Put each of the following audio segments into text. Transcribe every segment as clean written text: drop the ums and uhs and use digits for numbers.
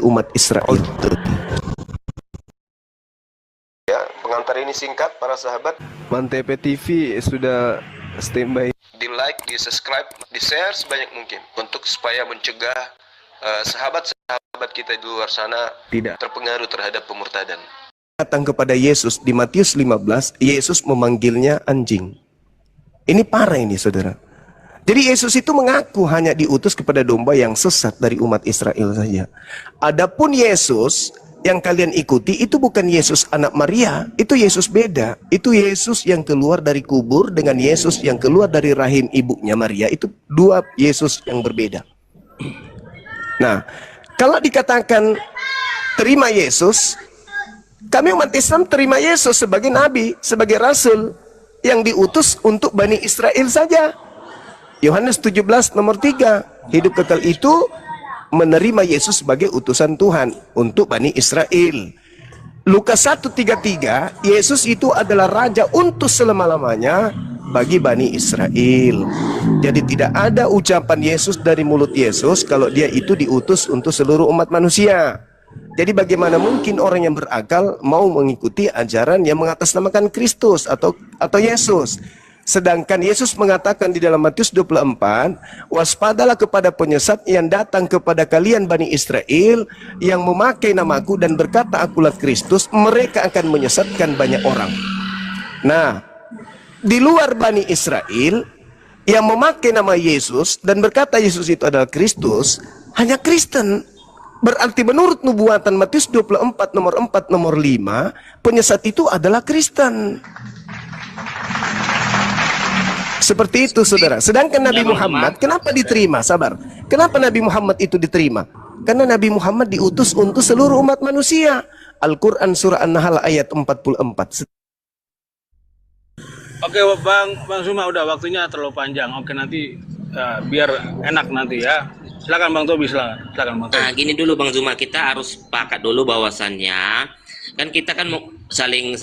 umat Israel. Ya, pengantar ini singkat para sahabat. Mantep TV sudah standby. Di like, di subscribe, di share sebanyak mungkin untuk supaya mencegah sahabat-sahabat kita di luar sana Tidak terpengaruh terhadap pemurtadan. datang kepada Yesus di Matius 15, Yesus memanggilnya anjing. Ini parah ini, saudara. Jadi Yesus itu mengaku hanya diutus kepada domba yang sesat dari umat Israel saja. Adapun Yesus yang kalian ikuti itu bukan Yesus anak Maria, itu Yesus beda. Itu Yesus yang keluar dari kubur dengan Yesus yang keluar dari rahim ibunya Maria. Itu dua Yesus yang berbeda. Nah, kalau dikatakan terima Yesus, kami umat Islam terima Yesus sebagai nabi, sebagai rasul yang diutus untuk Bani Israel saja. Yohanes 17 nomor 3, hidup kekal itu menerima Yesus sebagai utusan Tuhan untuk Bani Israel. Lukas 1:33, Yesus itu adalah raja untuk selama-lamanya bagi Bani Israel. Jadi tidak ada ucapan Yesus dari mulut Yesus kalau dia itu diutus untuk seluruh umat manusia. Jadi bagaimana mungkin orang yang berakal mau mengikuti ajaran yang mengatasnamakan Kristus atau Yesus? Sedangkan Yesus mengatakan di dalam Matius 24, waspadalah kepada penyesat yang datang kepada kalian Bani Israel, yang memakai namaku dan berkata akulah Kristus, mereka akan menyesatkan banyak orang. Nah, di luar Bani Israel yang memakai nama Yesus dan berkata Yesus itu adalah Kristus, hanya Kristen. Berarti menurut nubuatan Matius 24 nomor 4 nomor 5, penyesat itu adalah Kristen. Seperti itu, saudara. Sedangkan Nabi Muhammad, kenapa diterima? Sabar. Kenapa Nabi Muhammad itu diterima? Karena Nabi Muhammad diutus untuk seluruh umat manusia. Al-Quran surah An-Nahl ayat 44. Oke, Bang Suma, udah waktunya terlalu panjang. Oke, nanti biar enak nanti ya. Silakan Bang Tobi, silakan Bang Tobi. Nah, gini dulu Bang Zuma, kita harus sepakat dulu bahwasannya kan kita kan mau saling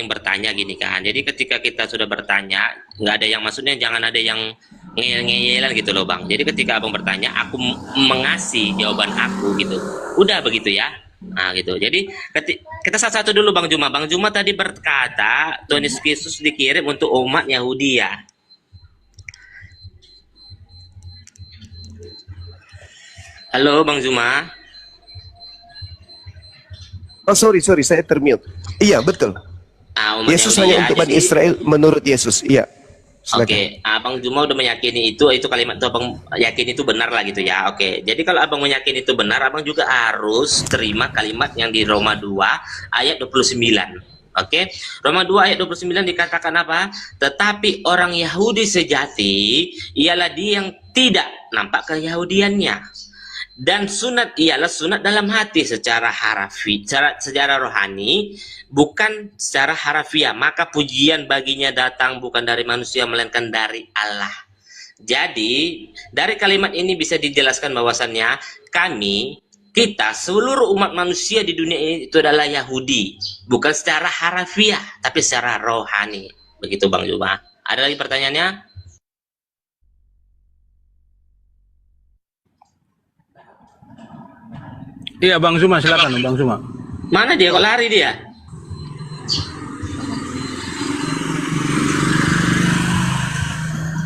bertanya gini kan. Jadi ketika kita sudah bertanya, nggak ada yang, maksudnya jangan ada yang ngeyel-ngeyelan gitu loh Bang. Jadi ketika Abang bertanya, aku mengasih jawaban aku gitu. Udah begitu ya. Nah gitu. Jadi kita satu-satu dulu Bang Zuma. Bang Zuma tadi berkata Tuhan Yesus dikirim untuk umat Yahudi ya. Halo Bang Zuma. Oh sorry, saya termute. Iya betul. Yesus hanya untuk Bani Israel menurut Yesus. Iya. Oke, Abang Zuma udah meyakini itu kalimat itu Abang yakin itu benar lah gitu ya. Oke, jadi kalau Abang meyakini itu benar, Abang juga harus terima kalimat yang di Roma 2 ayat 29. Oke, Roma 2 ayat 29 dikatakan apa? Tetapi orang Yahudi sejati ialah dia yang tidak nampak keyahudiannya, dan sunat ialah sunat dalam hati secara secara rohani, bukan secara harafiah. Maka pujian baginya datang bukan dari manusia melainkan dari Allah. Jadi dari kalimat ini bisa dijelaskan bahwasannya kita seluruh umat manusia di dunia ini itu adalah Yahudi, bukan secara harafiah tapi secara rohani. Begitu Bang Zuma. Ada lagi pertanyaannya? Iya Bang Zuma, silakan Bang Zuma. Mana dia kok lari dia?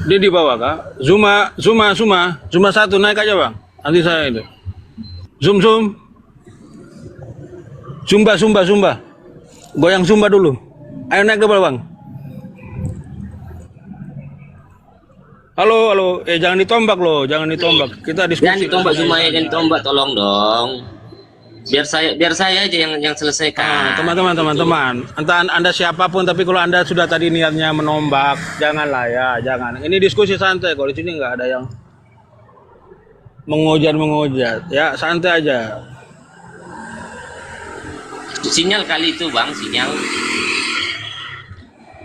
Dia di bawah kak. Zuma satu naik aja Bang. Nanti saya itu. Zumba. Goyang Zumba dulu. Ayo naik ke bawah Bang. Halo. Jangan ditombak loh, jangan ditombak. Kita diskusi. Jangan ditombak Zuma ya, jangan ditombak, tolong dong. Biar saya aja yang selesaikan. Teman-teman, entah anda siapapun, tapi kalau anda sudah tadi niatnya menombak, janganlah ya, jangan. Ini diskusi santai, kalau di sini nggak ada yang mengojat, ya santai aja. Sinyal kali itu Bang, sinyal.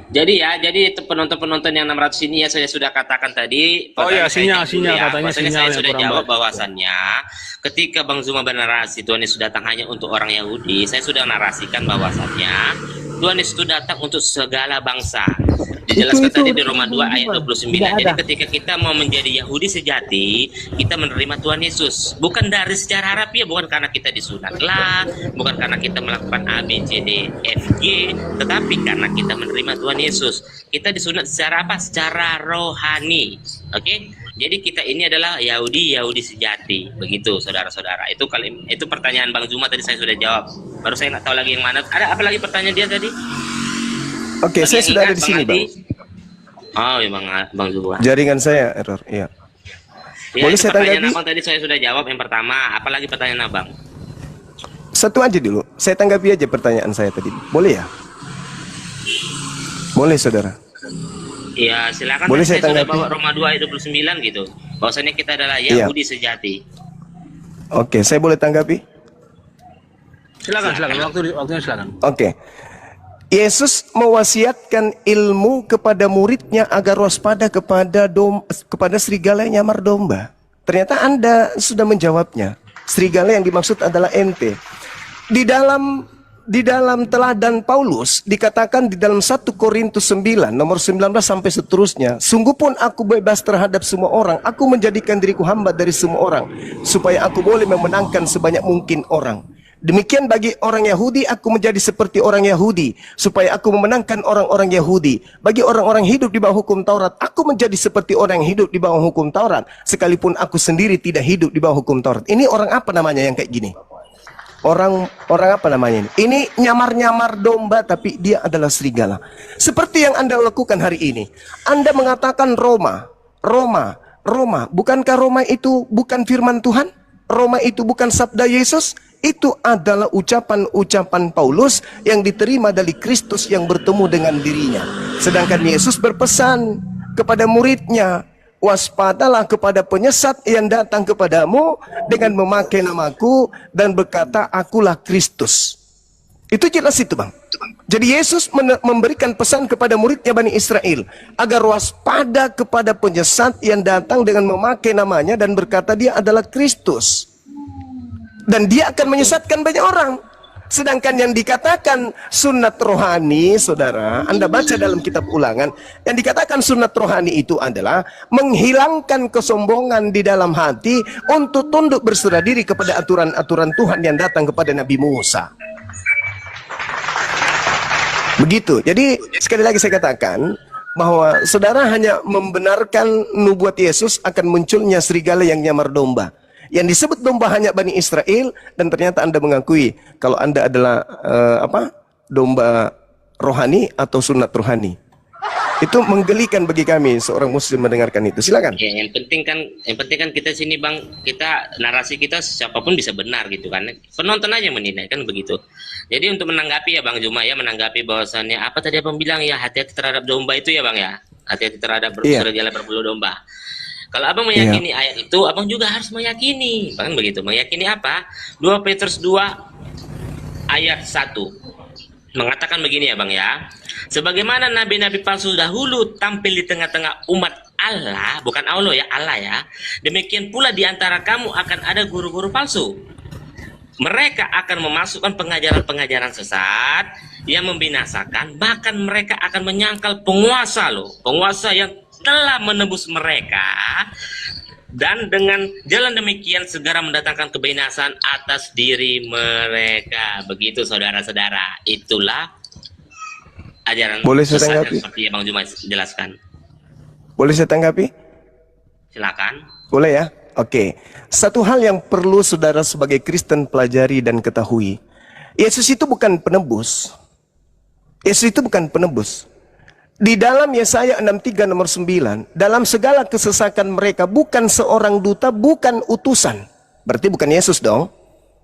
Jadi penonton yang 600 ini ya saya sudah katakan tadi. Oh ya, sinyal katanya saya sudah jawab bahwasannya ketika Bang Zuma bernarasi Tuhan Yesus datang hanya untuk orang Yahudi, saya sudah narasikan bahwasannya Tuhan Yesus datang untuk segala bangsa. Dijelaskan Itu tadi di Roma 2 ayat 29. Tidak Jadi ada. ketika kita mau menjadi Yahudi sejati, kita menerima Tuhan Yesus. Bukan dari secara harafiah, bukan karena kita disunat lah, bukan karena kita melakukan A, B, C, D, F, G, tetapi karena kita menerima Tuhan Yesus. Kita disunat secara apa? Secara rohani. Oke? Jadi kita ini adalah Yahudi sejati. Begitu, saudara-saudara. Itu pertanyaan Bang Zuma tadi saya sudah jawab. Baru saya nggak tahu lagi yang mana. Ada apa lagi pertanyaan dia tadi? Oke, saya sudah ada di sini, Bang. Oh, ya Bang Zuma. Jaringan saya error, iya. Ya, Boleh itu saya pertanyaan tanggapi? Abang tadi saya sudah jawab yang pertama. Apalagi pertanyaan Abang? Satu aja dulu. Saya tanggapi aja pertanyaan saya tadi. Boleh ya? Boleh, saudara. Ya, silakan. Boleh Saya saya sudah tanggapi? bawa Roma 2 ayat 29 gitu. Bahwasanya kita adalah Iya. Yahudi sejati. Oke, saya boleh tanggapi? Silakan. Waktunya silakan. Oke. Yesus mewasiatkan ilmu kepada muridnya agar waspada kepada serigala yang nyamar domba. Ternyata Anda sudah menjawabnya. Serigala yang dimaksud adalah ente. Di dalam teladan Paulus dikatakan di dalam 1 Korintus 9 nomor 19 sampai seterusnya, sungguh pun aku bebas terhadap semua orang, aku menjadikan diriku hamba dari semua orang supaya aku boleh memenangkan sebanyak mungkin orang. Demikian bagi orang Yahudi, aku menjadi seperti orang Yahudi supaya aku memenangkan orang-orang Yahudi. Bagi orang-orang hidup di bawah hukum Taurat, aku menjadi seperti orang yang hidup di bawah hukum Taurat, sekalipun aku sendiri tidak hidup di bawah hukum Taurat. Ini orang apa namanya yang kayak gini? Orang apa namanya ini? Ini nyamar-nyamar domba tapi dia adalah serigala. Seperti yang Anda lakukan hari ini. Anda mengatakan Roma. Bukankah Roma itu bukan firman Tuhan? Roma itu bukan sabda Yesus? Itu adalah ucapan-ucapan Paulus yang diterima dari Kristus yang bertemu dengan dirinya. Sedangkan Yesus berpesan kepada muridnya, waspadalah kepada penyesat yang datang kepadamu dengan memakai namaku dan berkata, akulah Kristus. Itu jelas itu, Bang. Jadi Yesus memberikan pesan kepada muridnya Bani Israel agar waspada kepada penyesat yang datang dengan memakai namanya dan berkata dia adalah Kristus. Dan dia akan menyesatkan banyak orang. Sedangkan yang dikatakan sunat rohani, saudara, Anda baca dalam kitab Ulangan, yang dikatakan sunat rohani itu adalah menghilangkan kesombongan di dalam hati untuk tunduk berserah diri kepada aturan-aturan Tuhan yang datang kepada Nabi Musa. Begitu. Jadi sekali lagi saya katakan bahwa saudara hanya membenarkan nubuat Yesus akan munculnya serigala yang nyamar domba. Yang disebut domba hanya Bani Israel, dan ternyata Anda mengakui kalau Anda adalah domba rohani atau sunat rohani. Itu menggelikan bagi kami seorang muslim mendengarkan itu. Silakan. Ya, yang penting kan kita sini Bang, kita narasi kita siapapun bisa benar gitu kan. Penonton aja menilai kan begitu. Jadi untuk menanggapi ya Bang Zuma ya, menanggapi bahwasannya apa tadi Abang bilang ya, hati-hati terhadap domba itu ya Bang ya. Hati-hati terhadap serigala berbulu domba. Kalau Abang meyakini ayat itu, Abang juga harus meyakini. Bahkan begitu. Meyakini apa? 2 Petrus 2 ayat 1. Mengatakan begini ya Bang ya. Sebagaimana nabi-nabi palsu dahulu tampil di tengah-tengah umat Allah, bukan Allah ya, Allah ya. Demikian pula di antara kamu akan ada guru-guru palsu. Mereka akan memasukkan pengajaran-pengajaran sesat yang membinasakan, bahkan mereka akan menyangkal penguasa loh. Penguasa yang telah menebus mereka, dan dengan jalan demikian segera mendatangkan kebinasan atas diri mereka. Begitu saudara-saudara, itulah ajaran sesat seperti yang Bang Zuma jelaskan. Boleh saya tanggapi? Silakan. Boleh ya? Oke. Satu hal yang perlu saudara sebagai Kristen pelajari dan ketahui. Yesus itu bukan penebus. Yesus itu bukan penebus. Di dalam Yesaya 63 nomor 9, dalam segala kesesakan mereka bukan seorang duta, bukan utusan. Berarti bukan Yesus dong.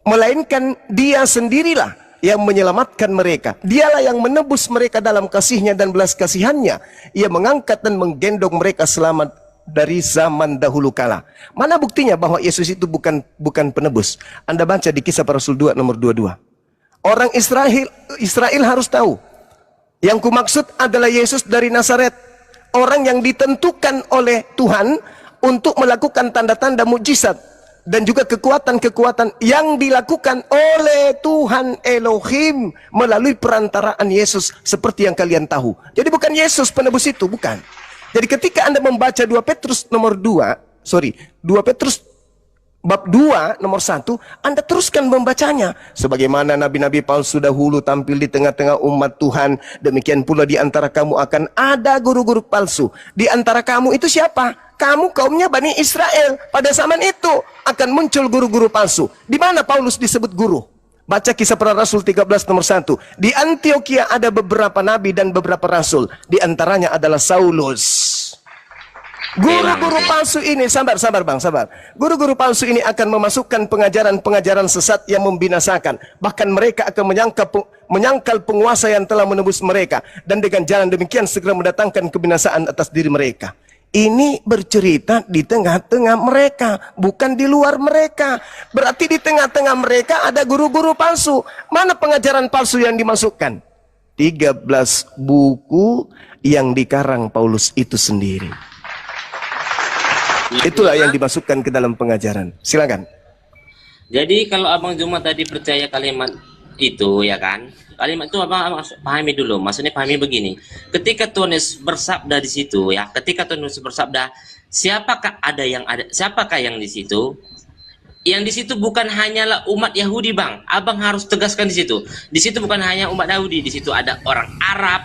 Melainkan dia sendirilah yang menyelamatkan mereka. Dialah yang menebus mereka dalam kasihnya dan belas kasihannya. Ia mengangkat dan menggendong mereka selamat dari zaman dahulu kala. Mana buktinya bahwa Yesus itu bukan penebus? Anda baca di Kisah Para Rasul 2 nomor 22. Orang Israel harus tahu. Yang kumaksud adalah Yesus dari Nazaret, orang yang ditentukan oleh Tuhan untuk melakukan tanda-tanda mukjizat. dan juga kekuatan-kekuatan yang dilakukan oleh Tuhan Elohim melalui perantaraan Yesus seperti yang kalian tahu. Jadi bukan Yesus penebus itu, bukan. Jadi ketika Anda membaca 2 Petrus bab 2 nomor 1, Anda teruskan membacanya. Sebagaimana nabi-nabi palsu dahulu tampil di tengah-tengah umat Tuhan, demikian pula di antara kamu akan ada guru-guru palsu. Di antara kamu itu siapa? Kamu kaumnya Bani Israel. Pada zaman itu akan muncul guru-guru palsu. Di mana Paulus disebut guru? Baca Kisah Para Rasul 13 nomor 1. Di Antioquia ada beberapa nabi dan beberapa rasul. Di antaranya adalah Saulus. Guru-guru palsu ini, sabar bang. Guru-guru palsu ini akan memasukkan pengajaran-pengajaran sesat yang membinasakan. Bahkan mereka akan menyangkal penguasa yang telah menebus mereka. Dan dengan jalan demikian segera mendatangkan kebinasaan atas diri mereka. Ini bercerita di tengah-tengah mereka, bukan di luar mereka. Berarti di tengah-tengah mereka ada guru-guru palsu. Mana pengajaran palsu yang dimasukkan? 13 buku yang dikarang Paulus itu sendiri. Itulah yang dimasukkan ke dalam pengajaran. Silakan. Jadi kalau Abang Juma tadi percaya kalimat itu, ya kan? Kalimat itu abang pahami dulu. Maksudnya pahami begini. Ketika Tuhan Yesus bersabda di situ, ya, ketika Tuhan Yesus bersabda, siapakah yang di situ? Yang di situ bukan hanyalah umat Yahudi, Bang. Abang harus tegaskan di situ. Di situ bukan hanya umat Yahudi, di situ ada orang Arab,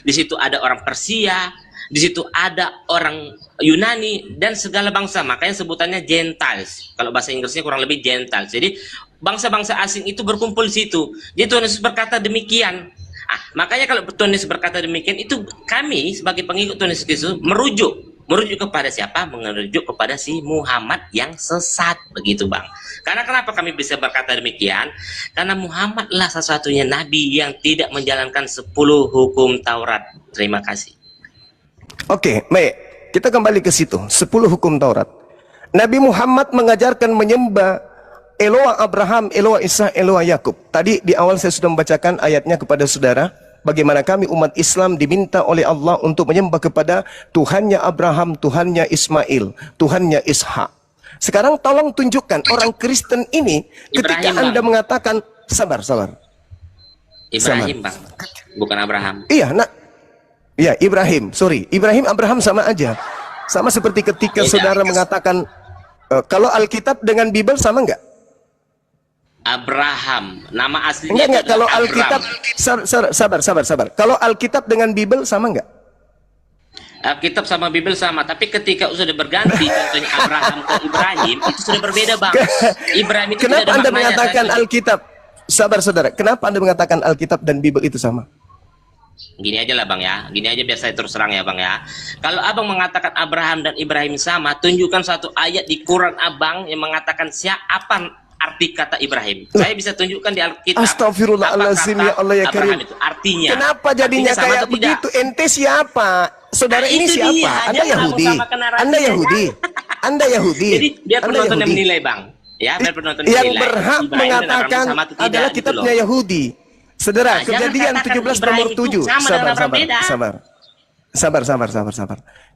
di situ ada orang Persia, di situ ada orang Yunani dan segala bangsa. Makanya sebutannya Gentiles. Kalau bahasa Inggrisnya kurang lebih Gentiles. Jadi bangsa-bangsa asing itu berkumpul di situ. Jadi Tuhan Yesus berkata demikian. Makanya kalau Tuhan Yesus berkata demikian, itu kami sebagai pengikut Tuhan Yesus merujuk kepada siapa? Merujuk kepada si Muhammad yang sesat, begitu Bang. Karena kenapa kami bisa berkata demikian? Karena Muhammadlah satu-satunya nabi yang tidak menjalankan 10 hukum Taurat. Terima kasih. Oke, baik. Kita kembali ke situ. 10 hukum Taurat. Nabi Muhammad mengajarkan menyembah Eloa Abraham, Eloa Ishak, Eloa Yakub. Tadi di awal saya sudah membacakan ayatnya kepada saudara. Bagaimana kami umat Islam diminta oleh Allah untuk menyembah kepada Tuhannya Abraham, Tuhannya Ismail, Tuhannya Ishak. Sekarang tolong tunjukkan orang Kristen ini ketika Ibrahim, Anda Bang. mengatakan sabar. Ibrahim, Bang. Bukan Abraham. Iya, iya, Ibrahim. Sorry, Ibrahim, Abraham sama aja. Sama seperti ketika saudara mengatakan, kalau Alkitab dengan Bible sama enggak? Abraham, nama aslinya Enggak, kalau Abram. Alkitab, sabar. Kalau Alkitab dengan Bible sama enggak? Alkitab sama Bible sama, tapi ketika sudah berganti, contohnya Abraham ke Ibrahim, itu sudah berbeda, Bang. Ibrahim itu Kenapa tidak ada Anda maknanya, mengatakan Alkitab? Sabar saudara, kenapa Anda mengatakan Alkitab dan Bible itu sama? Gini aja lah Bang ya, gini aja biar saya terus terang ya Bang ya. Kalau Abang mengatakan Abraham dan Ibrahim sama, tunjukkan satu ayat di Quran Abang yang mengatakan siapa arti kata Ibrahim. Saya bisa tunjukkan di Alkitab. Astagfirullahaladzim, ya Allah ya Karim. Abraham itu artinya. Kenapa jadinya artinya kayak begitu? Ente siapa? Saudara ini itu siapa? dia, Anda jangan Yahudi. Abang samakan narasinya. Anda Yahudi. Anda Yahudi. Jadi biar Anda penonton yang Yahudi. menilai Bang. Ya, biar penonton Yang menilai. berhak Ibrahim dan Abraham mengatakan sama atau tidak, adalah gitu kitabnya loh. Yahudi. Saudara, Nah, jangan Kejadian katakan 17 Ibrahim nomor itu 7. sama dengan Abraham, beda. Sabar.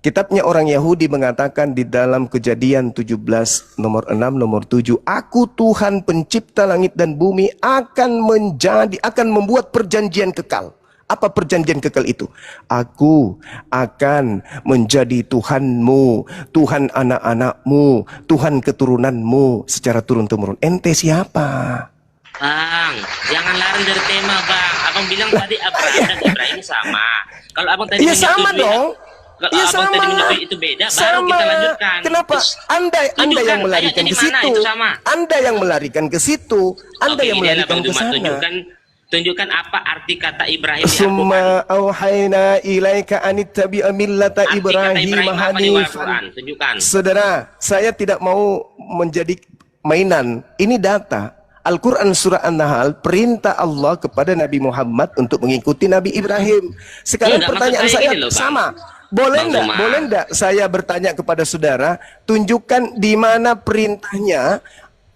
Kitabnya orang Yahudi mengatakan di dalam Kejadian 17 nomor 6 nomor 7, Aku Tuhan pencipta langit dan bumi akan membuat perjanjian kekal. Apa perjanjian kekal itu? Aku akan menjadi Tuhanmu, Tuhan anak-anakmu, Tuhan keturunanmu secara turun-temurun. Ente siapa? Bang, jangan lari dari tema Bang. Abang bilang tadi Abraham dan Ibrahim sama. Kalau Abang tadi Iya sama menyetujui- dong. Kalau Iya Abang sama. tadi menyetujui itu beda, baru Sama. kita lanjutkan. Kenapa? Terus, Anda tunjukkan yang melarikan ayatnya ke di mana situ. itu sama. Anda yang melarikan ke situ. Anda Oke, yang ini adalah melarikan Bang ke Juma. sana. Tunjukkan apa arti kata Ibrahim di Al-Quran. Summa auhayna ilaika anittabi'a millata Arti kata Ibrahim Ibrahim apa di hanifan. Al-Quran? Tunjukkan. Saudara, saya tidak mau menjadi mainan. Ini data. Al-Quran surah An-Nahl, perintah Allah kepada Nabi Muhammad untuk mengikuti Nabi Ibrahim. Sekarang Enggak, pertanyaan maksud saya saya gini loh, Bang. sama. Boleh Bang enggak? Zuma. Boleh enggak saya bertanya kepada saudara, tunjukkan di mana perintahnya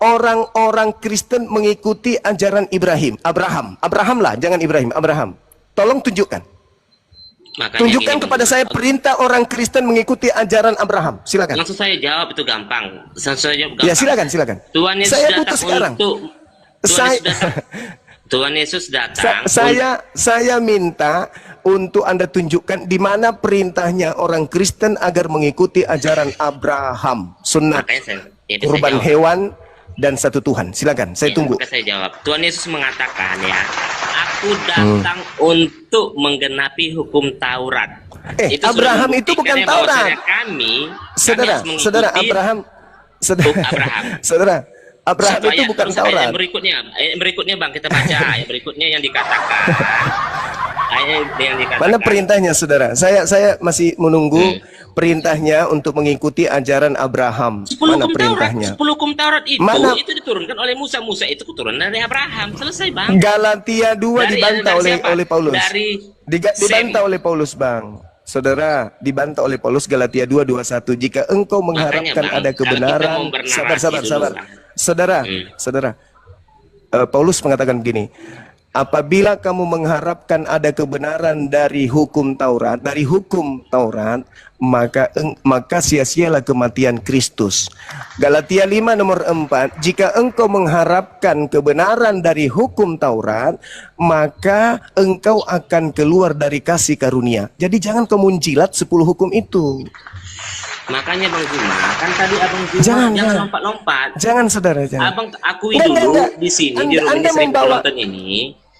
orang-orang Kristen mengikuti ajaran Abraham lah, jangan Ibrahim, Abraham. Tolong tunjukkan. Makanya Tunjukkan gini, kepada Bang saya Juma. perintah orang Kristen mengikuti ajaran Abraham. Silakan. Langsung saya jawab, itu gampang. Langsung saya jawab Ya, gampang. silakan. Tuhan Yesus Saya datang butuh sekarang. untuk Saya Tuhan Yesus datang. saya minta untuk Anda tunjukkan di mana perintahnya orang Kristen agar mengikuti ajaran Abraham, sunnah, Makanya saya, itu saya kurban jawab. hewan dan satu Tuhan. Silakan, saya Ya, tunggu. maka saya jawab. Tuhan Yesus mengatakan ya, aku datang untuk menggenapi hukum Taurat. Abraham sudah itu bukan membuktikan bahwa Taurat. kami Saudara, harus mengikuti saudara Abraham, saudara Abraham Satu itu ayat, bukan terus Taurat. ayat berikutnya Bang, kita baca ayat berikutnya yang dikatakan. Ayat yang dikatakan. Mana perintahnya, saudara? Saya masih menunggu perintahnya untuk mengikuti ajaran Abraham. 10 Mana hukum perintahnya? Taurat, 10 hukum Taurat Mana? itu diturunkan oleh Musa. Musa itu keturunan dari Abraham. Selesai, Bang. Galatia 2 dibantah dari siapa? oleh Paulus. Dibantah Sem. oleh Paulus, Bang. Saudara, dibantah oleh Paulus Galatia 2:21. Jika engkau mengharapkan Bang, ada kalau kita kebenaran, mau bernarasi sabar. dulu, Bang. Saudara. Paulus mengatakan begini, apabila kamu mengharapkan ada kebenaran dari hukum Taurat, maka sia-sialah kematian Kristus. Galatia 5 nomor 4, jika engkau mengharapkan kebenaran dari hukum Taurat, maka engkau akan keluar dari kasih karunia. Jadi jangan kau menjilat 10 hukum itu. Makanya Bang Juma, kan tadi Abang Juma Jangan. lompat-lompat. Jangan, saudara, jangan. Abang akui Enggak, dulu enggak. di sini, Anda- di rumah Anda ini sering membawa- penonton ini,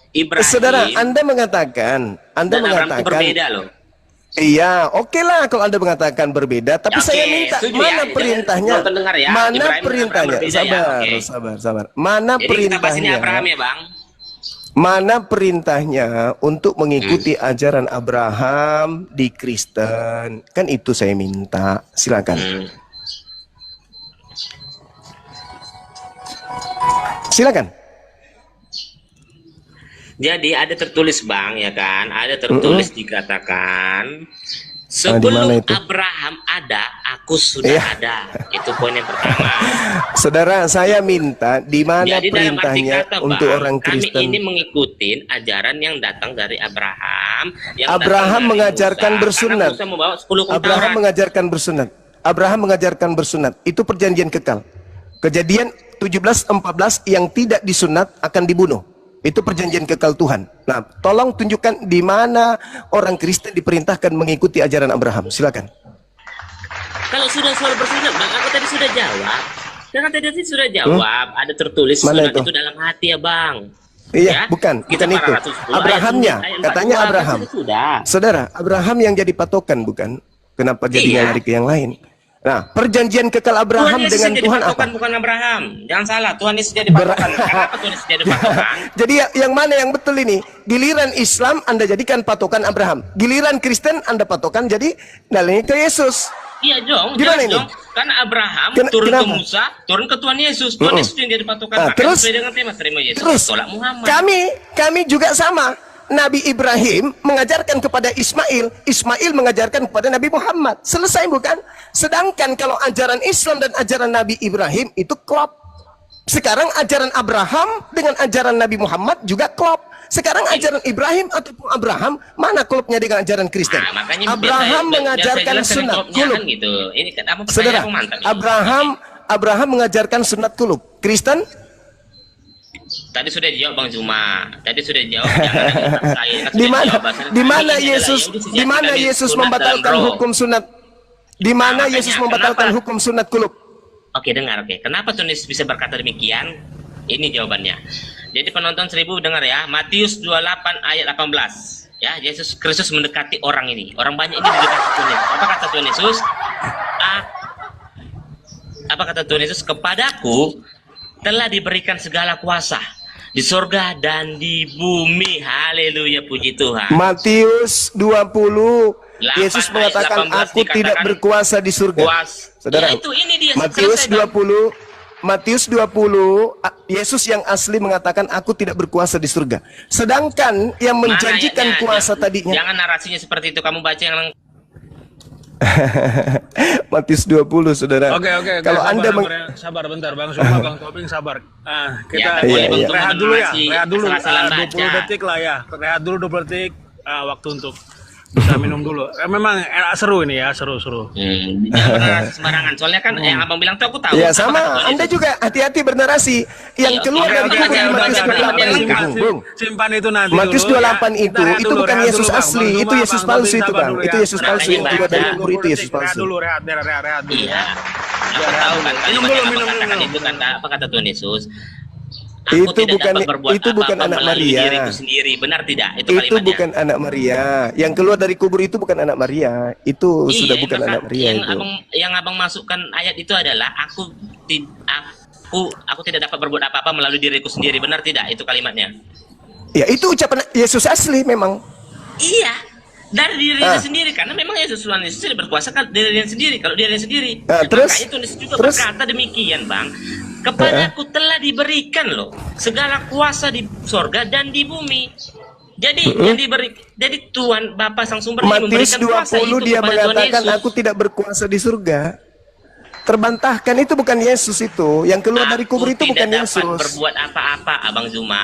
Ibrahim Saudara, Anda mengatakan dan Abraham itu berbeda loh. Iya, oke lah kalau Anda mengatakan berbeda, tapi Oke, saya minta setuju mana ya. perintahnya? Jangan dengar ya, Mana Ibrahim dan perintahnya? Abraham berbeda ya, oke. Sabar. Mana Jadi kita bahas ini perintahnya? Abraham ya Bang. Mana perintahnya untuk mengikuti ajaran Abraham di Kristen? Kan itu saya minta. Silakan. Silakan. Jadi ada tertulis Bang ya kan, ada tertulis dikatakan di sebelum mana itu? Abraham ada, aku sudah Iya. ada. Itu poin yang pertama. Saudara, saya minta di mana Jadi dalam arti perintahnya kata untuk Bang, orang kami Kristen? ini mengikuti ajaran yang datang dari Abraham. Yang Abraham datang dari mengajarkan Musa, bersunat. karena Musa membawa 10 hukum Abraham Taurat. mengajarkan bersunat. Abraham mengajarkan bersunat. Itu perjanjian kekal. Kejadian 17:14 yang tidak disunat akan dibunuh. Itu perjanjian kekal Tuhan. Nah, tolong tunjukkan di mana orang Kristen diperintahkan mengikuti ajaran Abraham. Silakan. Kalau sudah soal bersunat, Bang, aku tadi sudah jawab. Jangan tadi sudah jawab. Ada tertulis Mana sunat itu? itu dalam hati ya, Bang. Iya, Ya? bukan Kita itu. 410 Abrahamnya, ayat 42, katanya kan Abraham. Sudah. Saudara, Abraham yang jadi patokan bukan? Kenapa jadi Iya. lari ke yang lain? Nah, perjanjian kekal Abraham Yesus dengan yang jadi Tuhan patokan, apa? bukan Abraham. Jangan salah, Tuhan Yesus jadi patokan. Kenapa Tuhan Yesus jadi patokan? Jadi yang mana yang betul ini? Giliran Islam Anda jadikan patokan Abraham. Giliran Kristen Anda patokan jadi dalilnya ke Yesus. Iya dong, Gimana jelas ini? dong. Karena Abraham turun Kenapa? ke Musa, turun ke Tuhan Yesus. Tuhan Yesus yang jadi patokan. Nah, Makanya terus- sesuai dengan tema terima Yesus, Terus tolak Muhammad. kami juga sama. Nabi Ibrahim mengajarkan kepada Ismail, Ismail mengajarkan kepada Nabi Muhammad. Selesai bukan? Sedangkan kalau ajaran Islam dan ajaran Nabi Ibrahim itu klop. Sekarang ajaran Abraham dengan ajaran Nabi Muhammad juga klop. Sekarang ajaran Ibrahim ataupun Abraham, mana klopnya dengan ajaran Kristen? Nah, makanya Abraham biar mengajarkan saya jelaskan sunat klubnya kulub. kan gitu. Ini kan apa Saudara, pertanyaan mantap ini. Abraham mengajarkan sunat kulub. Kristen? Tadi sudah dijawab Bang Juma. Tadi sudah dijawab. Jangan ada saya. Kan Di sudah mana dijawab. Bahasa di mana ini adalah Yesus Yahudi sejati di mana kami Yesus sunat membatalkan dalam roh. hukum sunat? Di mana makanya Yesus membatalkan kenapa? hukum sunat kulub? Oke, dengar. Oke, kenapa Tuhan Yesus bisa berkata demikian? Ini jawabannya. Jadi penonton 1000 dengar ya. Matius 28 ayat 18. Ya, Yesus Kristus mendekati orang ini. Orang banyak ini mendekati Tuhan Yesus. Apa kata Tuhan Yesus? Apa kata Tuhan Yesus? Kepadaku telah diberikan segala kuasa di surga dan di bumi. Haleluya, puji Tuhan. Matius 20 Yesus 8 mengatakan ayat 18 aku tidak dikatakan berkuasa di surga. Saudara, Ya, itu ini dia. Matius Selesai, Bang. 20 Yesus yang asli mengatakan aku tidak berkuasa di surga. Sedangkan yang menjanjikan Mana kuasa ayatnya? tadinya Jangan narasinya seperti itu. Kamu baca yang Matius 20 Saudara. Oke. Kalau Anda sabar bentar Bang Suma, Bang Toping sabar. Ya, Kita boleh, Bang Toping rehat dulu ya. masih Rehat dulu asal-asalan 20 baca. detik lah ya. Rehat dulu 20 detik waktu untuk Bisa minum dulu. Memang seru ini ya, seru-seru. Jangan bernarasi sembarangan. Soalnya kan yang abang bilang tuh aku tahu. Ya Apa sama, kata Tuhan Anda Yesus? juga hati-hati bernarasi. Yang Iya, keluar oke, dari oke, kubur oke, di oke, Matius oke, 28 oke, itu, oke. Bung. Simpan itu nanti Matius dulu, 28 ya. itu Rehat dulu, bukan rehat Yesus dulu, Bang. asli, Bang itu Zuma, Yesus Bang, palsu sabar itu, Bang. dulu Itu ya. Yesus palsu yang Makanya keluar dari baca. kubur itu Yesus Rehat palsu. dulu, rehat dulu. Iya. Aku Ya, tahu kan minum kalimat dulu, yang abang minum katakan dulu. itu kan apa kata Tuhan Yesus? Aku Itu tidak bukan dapat berbuat itu bukan apa-apa anak melalui Maria. diriku sendiri. Benar tidak? Itu Itu kalimatnya. bukan anak Maria. Yang keluar dari kubur itu bukan anak Maria. Itu sudah Iya, bukan maka anak Maria yang itu. abang masukkan ayat itu adalah aku tidak dapat berbuat apa-apa melalui diriku sendiri. Benar tidak? Itu kalimatnya. Ya, itu ucapan Yesus asli memang. Iya, dari dirinya Ah. sendiri karena memang Tuhan Yesus tidak berkuasa kan dirinya sendiri. Kalau dirinya sendiri, Terus? makanya Tuhan Yesus juga Terus? berkata demikian, Bang. Kepadaku telah diberikan loh segala kuasa di sorga dan di bumi. Jadi yang diberi, jadi Tuhan Bapa Sang Sumber ini Matius memberikan kuasa 20 itu dia kepada Tuhan mengatakan Yesus. aku tidak berkuasa di surga. Terbantahkan itu bukan Yesus itu. Yang keluar dari kubur itu bukan tidak dapat Yesus. berbuat apa-apa, Abang Zuma.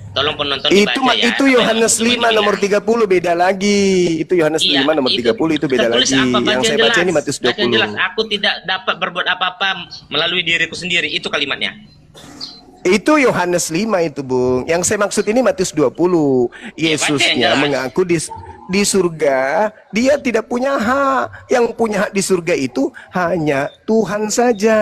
Tolong penonton Itu dibaca ya. itu apa yang Yohanes Abang Zuma 5 nomor dibilang. 30 beda lagi. Itu Yohanes Iya, 5 nomor 30 itu beda tertulis lagi. apa? Yang saya baca ini Matius Baca yang jelas. 20. Aku tidak dapat berbuat apa-apa melalui diriku sendiri. Itu kalimatnya. Itu Yohanes 5 itu, Bung. Yang saya maksud ini Matius 20. baca yang Yesusnya jelas. mengaku di surga dia tidak punya hak. Yang punya hak di surga itu hanya Tuhan saja.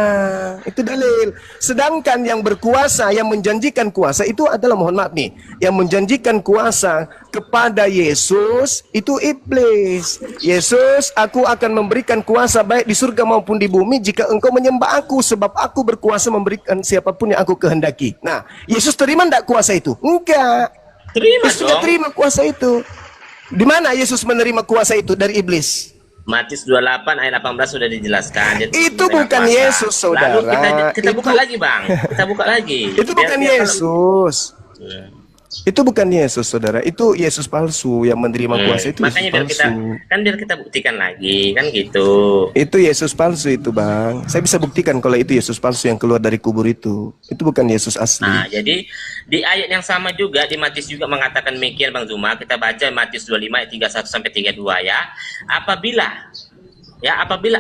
Itu dalil. Sedangkan yang berkuasa, yang menjanjikan kuasa itu adalah, mohon maaf nih, yang menjanjikan kuasa kepada Yesus itu iblis. Yesus, aku akan memberikan kuasa baik di surga maupun di bumi jika engkau menyembah aku, sebab aku berkuasa memberikan siapapun yang aku kehendaki. Nah, Yesus terima enggak kuasa itu? Enggak. Terima Yesus tidak dong. terima kuasa itu. Di mana Yesus menerima kuasa itu? Dari iblis. Matius 28 ayat 18 sudah dijelaskan. Dia Itu menerima bukan kuasa. Yesus, saudara. Lalu kita buka Itu- lagi, Bang. Kita buka lagi. Itu bukan Biar kalau- Yesus. Itu bukan Yesus, saudara. Itu Yesus palsu yang menerima kuasa itu. Makanya Yesus biar kita buktikan lagi kan gitu. Itu Yesus palsu itu, Bang. Saya bisa buktikan kalau itu Yesus palsu yang keluar dari kubur itu. Itu bukan Yesus asli. Nah, jadi di ayat yang sama juga di Matius juga mengatakan demikian, Bang Zuma. Kita baca Matius 25 ayat 31 sampai 32 ya. Apabila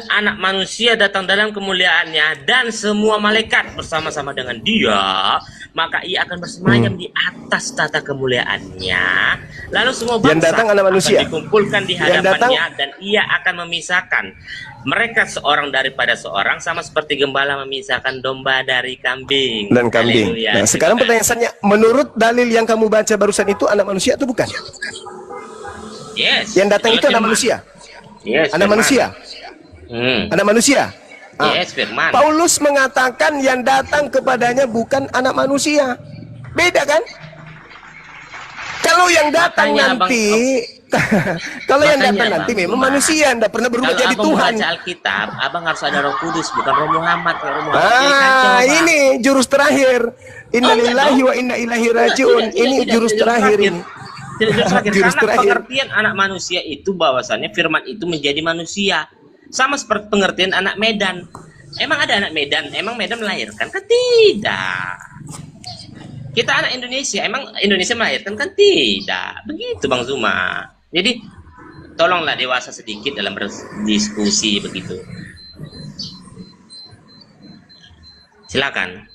anak manusia datang dalam kemuliaannya dan semua malaikat bersama-sama dengan dia, maka ia akan bersemayam di atas tata kemuliaannya. Lalu semua bangsa Yang datang anak manusia. akan dikumpulkan di Yang hadapannya dan ia akan memisahkan mereka seorang daripada seorang, sama seperti gembala memisahkan domba dari kambing. Dan kambing. Haleluya. Nah, sekarang pertanyaannya, menurut dalil yang kamu baca barusan itu anak manusia atau bukan? Yes. Yang datang itu anak Firman. manusia. Yes, Anak firman. manusia. Anak manusia. Yes, firman. Paulus mengatakan yang datang kepadanya bukan anak manusia. Beda kan? Kalau yang datang Makanya, nanti, kalau yang Makanya, datang nanti Bang memang Zuma, manusia, tidak pernah berubah Kalau jadi abang Tuhan. membaca Alkitab, abang harus ada Roh Kudus, bukan Roh Muhammad. Kalau Roh Muhammad jadi kacau, Bang. Ini jurus terakhir. Innalillahi wa inna ilaihi rajiun. Ini jurus terakhir ini. Tidak jurus terakhir. Jurus Karena terakhir. pengertian anak manusia itu bahwasannya firman itu menjadi manusia. Sama seperti pengertian anak Medan. Emang ada anak Medan? Emang Medan melahirkan? Kan tidak. Kita anak Indonesia, emang Indonesia melahirkan? Kan tidak. Begitu, Bang Zuma. Jadi tolonglah dewasa sedikit dalam berdiskusi begitu. Silakan.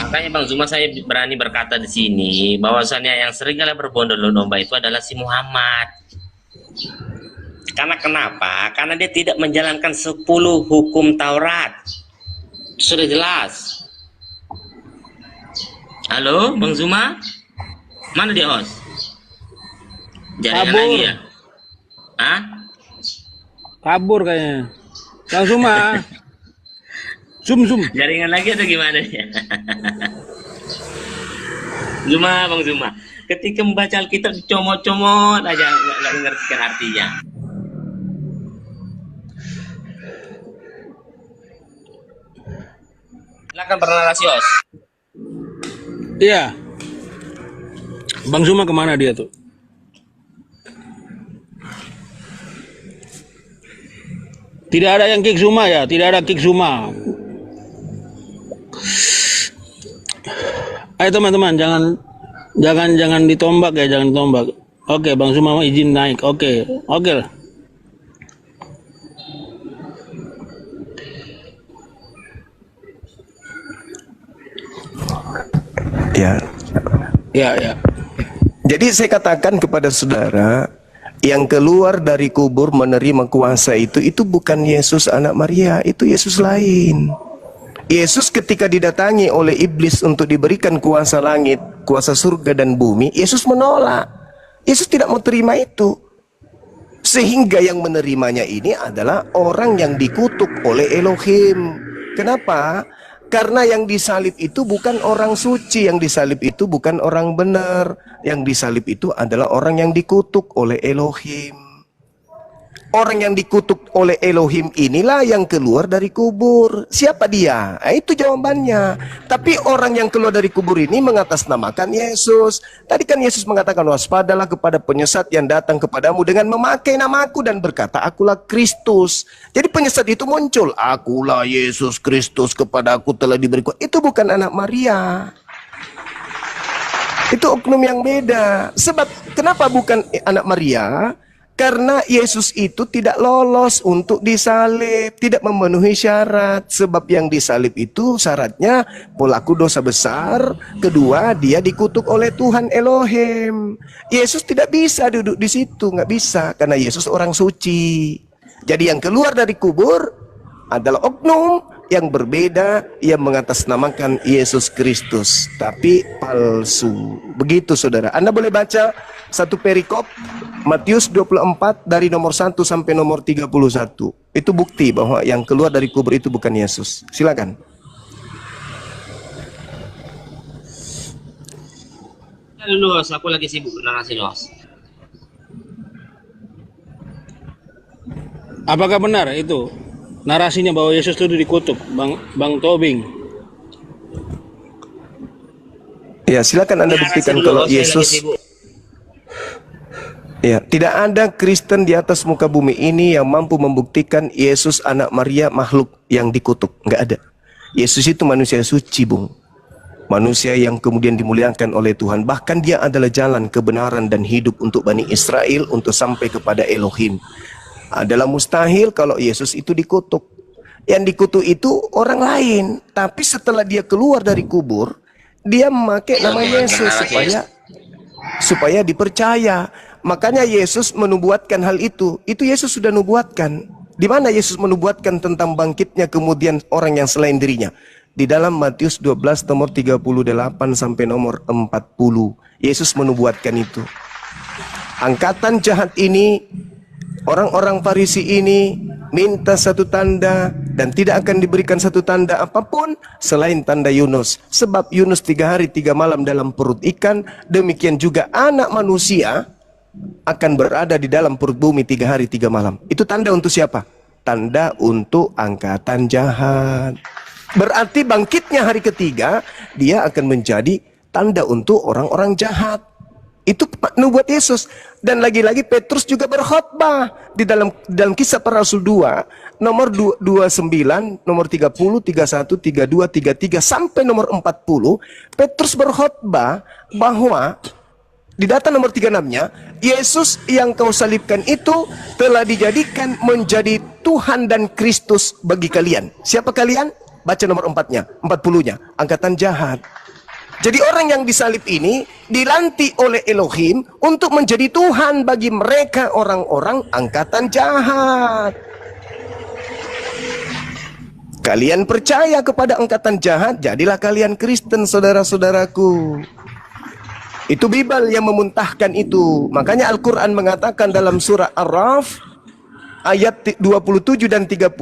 Makanya Bang Zuma, saya berani berkata di sini bahwasannya yang serigala berbondong-domba itu adalah si Muhammad. Karena kenapa? Karena dia tidak menjalankan 10 hukum Taurat. Sudah jelas. Halo, Bang Zuma? Mana dia, host? Jaringan Kabur. lagi ya? Hah? Kabur kayaknya. Langsung mah. Zoom. Jaringan lagi atau gimana ya? Zuma, Bang Zuma. Ketika membaca Alkitab comot-comot aja, nggak mengerti artinya. Silakan bernarasi, Os. Iya. Bang Zuma kemana dia tuh? Tidak ada yang kick Zuma ya, tidak ada kick Zuma. Ayo teman-teman, Jangan ditombak ya, jangan ditombak. Oke, Bang Suma izin naik. Oke, oke lah. Ya. Ya. Jadi saya katakan kepada saudara, yang keluar dari kubur menerima kuasa itu bukan Yesus anak Maria, itu Yesus lain. Yesus ketika didatangi oleh iblis untuk diberikan kuasa langit, kuasa surga dan bumi, Yesus menolak. Yesus tidak mau terima itu. Sehingga yang menerimanya ini adalah orang yang dikutuk oleh Elohim. Kenapa? Karena yang disalib itu bukan orang suci, yang disalib itu bukan orang benar. Yang disalib itu adalah orang yang dikutuk oleh Elohim. Orang yang dikutuk oleh Elohim inilah yang keluar dari kubur. Siapa dia? Nah, itu jawabannya. Tapi orang yang keluar dari kubur ini mengatasnamakan Yesus. Tadi kan Yesus mengatakan, waspadalah kepada penyesat yang datang kepadamu dengan memakai namaku dan berkata, akulah Kristus. Jadi penyesat itu muncul, akulah Yesus Kristus, kepada aku telah diberi kuasa. Itu bukan anak Maria. Itu oknum yang beda. Sebab kenapa bukan anak Maria? Karena Yesus itu tidak lolos untuk disalib, tidak memenuhi syarat. Sebab yang disalib itu syaratnya pelaku dosa besar, kedua dia dikutuk oleh Tuhan Elohim. Yesus tidak bisa duduk di situ, nggak bisa, karena Yesus orang suci. Jadi yang keluar dari kubur adalah oknum yang berbeda, yang mengatasnamakan Yesus Kristus, tapi palsu. Begitu saudara. Anda boleh baca satu perikop Matius 24 dari nomor 1 sampai nomor 31. Itu bukti bahwa yang keluar dari kubur itu bukan Yesus. Silakan. Dulu, aku lagi sibuk narasi, Los. Apakah benar itu narasinya bahwa Yesus itu dikutuk, Bang Tobing? Ya, silakan Anda buktikan kalau Yesus. Ya, tidak ada Kristen di atas muka bumi ini yang mampu membuktikan Yesus anak Maria makhluk yang dikutuk. Nggak ada. Yesus itu manusia suci, Bung. Manusia yang kemudian dimuliakan oleh Tuhan. Bahkan dia adalah jalan kebenaran dan hidup untuk Bani Israel untuk sampai kepada Elohim. Adalah mustahil kalau Yesus itu dikutuk. Yang dikutuk itu orang lain. Tapi setelah dia keluar dari kubur, dia memakai nama Yesus supaya dipercaya. Makanya Yesus menubuatkan hal itu. Itu Yesus sudah nubuatkan. Di mana Yesus menubuatkan tentang bangkitnya kemudian orang yang selain dirinya? Di dalam Matius 12 nomor 38 sampai nomor 40. Yesus menubuatkan itu. Angkatan jahat ini, orang-orang Farisi ini minta satu tanda dan tidak akan diberikan satu tanda apapun selain tanda Yunus. Sebab Yunus 3 hari 3 malam dalam perut ikan, demikian juga anak manusia akan berada di dalam perut bumi 3 hari 3 malam. Itu tanda untuk siapa? Tanda untuk angkatan jahat. Berarti bangkitnya hari ketiga, dia akan menjadi tanda untuk orang-orang jahat. Itu nubuat Yesus. Dan lagi-lagi Petrus juga berkhotbah di dalam Kisah Para Rasul 2 nomor 29, nomor 30, 31, 32, 33 sampai nomor 40. Petrus berkhotbah bahwa di data nomor 36-nya, Yesus yang kau salibkan itu telah dijadikan menjadi Tuhan dan Kristus bagi kalian. Siapa kalian? Baca nomor 4-nya, 40-nya, angkatan jahat. Jadi orang yang disalib ini dilantik oleh Elohim untuk menjadi Tuhan bagi mereka orang-orang angkatan jahat. Kalian percaya kepada angkatan jahat, jadilah kalian Kristen, saudara-saudaraku. Itu Bible yang memuntahkan itu. Makanya Al-Quran mengatakan dalam surah Ar-Raf ayat 27 dan 30,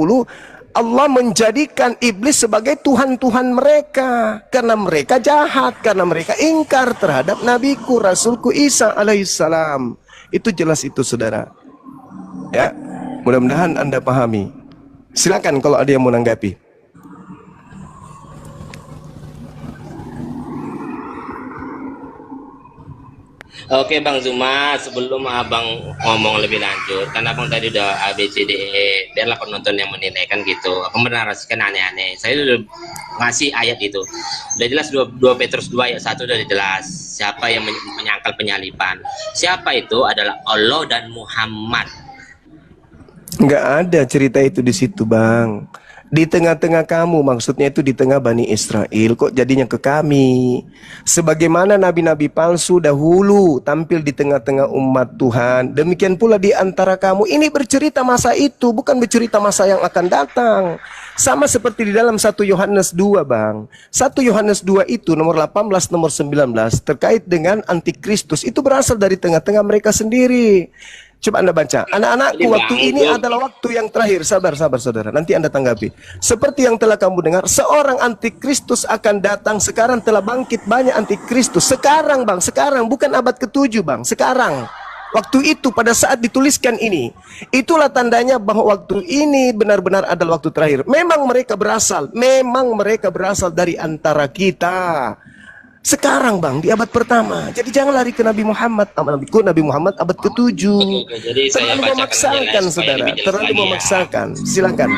Allah menjadikan iblis sebagai Tuhan-Tuhan mereka. Karena mereka jahat, karena mereka ingkar terhadap Nabiku, Rasulku Isa alaihissalam. Itu jelas itu saudara. Ya, mudah-mudahan Anda pahami. Silakan kalau ada yang mau menanggapi. Oke Bang Zuma, sebelum Abang ngomong lebih lanjut, kan Abang tadi udah A, B, C, D, E, biarlah penonton yang menilai kan gitu. Aku menarasikan aneh-aneh. Saya udah ngasih ayat itu. Udah jelas 2 Petrus 2 ayat 1 udah jelas. Siapa yang menyangkal penyalipan? Siapa itu? Adalah Allah dan Muhammad. Nggak ada cerita itu di situ, Bang. Di tengah-tengah kamu, maksudnya itu di tengah Bani Israel, kok jadinya ke kami. Sebagaimana nabi-nabi palsu dahulu tampil di tengah-tengah umat Tuhan, demikian pula di antara kamu. Ini bercerita masa itu, bukan bercerita masa yang akan datang. Sama seperti di dalam 1 Yohanes 2, Bang. 1 Yohanes 2 itu nomor 18, nomor 19 terkait dengan antikristus. Itu berasal dari tengah-tengah mereka sendiri. Coba Anda baca. Anak-anakku, waktu ini adalah waktu yang terakhir. Sabar, saudara. Nanti Anda tanggapi. Seperti yang telah kamu dengar, seorang antikristus akan datang. Sekarang telah bangkit banyak antikristus. Sekarang, Bang. Sekarang. Bukan abad ke-7, Bang. Sekarang. Waktu itu, pada saat dituliskan ini, itulah tandanya bahwa waktu ini benar-benar adalah waktu terakhir. Memang mereka berasal dari antara kita. Sekarang, Bang, di abad pertama. Jadi jangan lari ke Nabi Muhammad. Nabi Muhammad abad ke-7. Oke, jadi saya Terlalu bacakan memaksakan, saudara. Terlalu memaksakan. Silakan.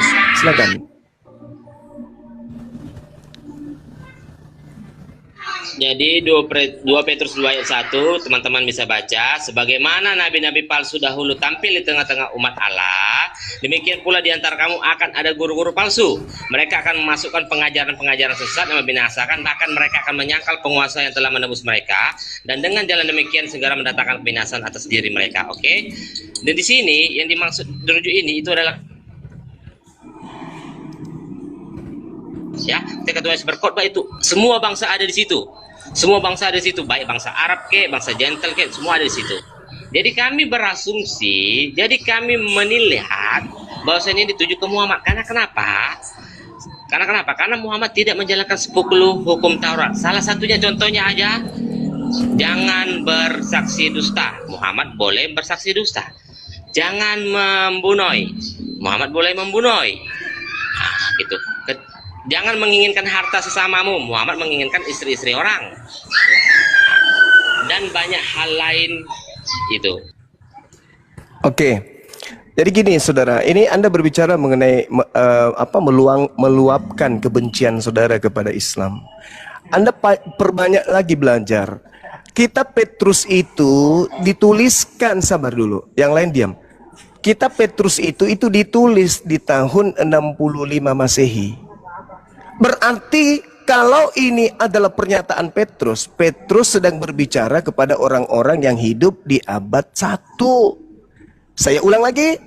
Jadi 2 Petrus 2 ayat 1 teman-teman bisa baca, sebagaimana nabi-nabi palsu dahulu tampil di tengah-tengah umat Allah, demikian pula di antara kamu akan ada guru-guru palsu. Mereka akan memasukkan pengajaran-pengajaran sesat yang membinasakan, bahkan mereka akan menyangkal penguasa yang telah menebus mereka, dan dengan jalan demikian segera mendatangkan kebinasan atas diri mereka. Oke. Dan di sini yang dimaksud dirujuk ini itu adalah ya, ketika Tuhan berkhotbah itu semua bangsa ada di situ. Semua bangsa ada di situ, baik bangsa Arab ke, bangsa Gentle ke, semua ada di situ. Jadi kami berasumsi, jadi kami melihat bahwasanya ini dituju ke Muhammad. Karena kenapa? Karena Muhammad tidak menjalankan 10 hukum Taurat. Salah satunya contohnya aja, jangan bersaksi dusta. Muhammad boleh bersaksi dusta. Jangan membunuh. Muhammad boleh membunuh. Nah, gitu. Jangan menginginkan harta sesamamu. Muhammad menginginkan istri-istri orang. Dan banyak hal lain itu. Oke. Jadi gini, saudara, ini Anda berbicara mengenai meluapkan kebencian saudara kepada Islam. Anda perbanyak lagi belajar. Kitab Petrus itu dituliskan, sabar dulu, yang lain diam. Kitab Petrus itu ditulis di tahun 65 Masehi. Berarti kalau ini adalah pernyataan Petrus, Petrus sedang berbicara kepada orang-orang yang hidup di abad 1. Saya ulang lagi.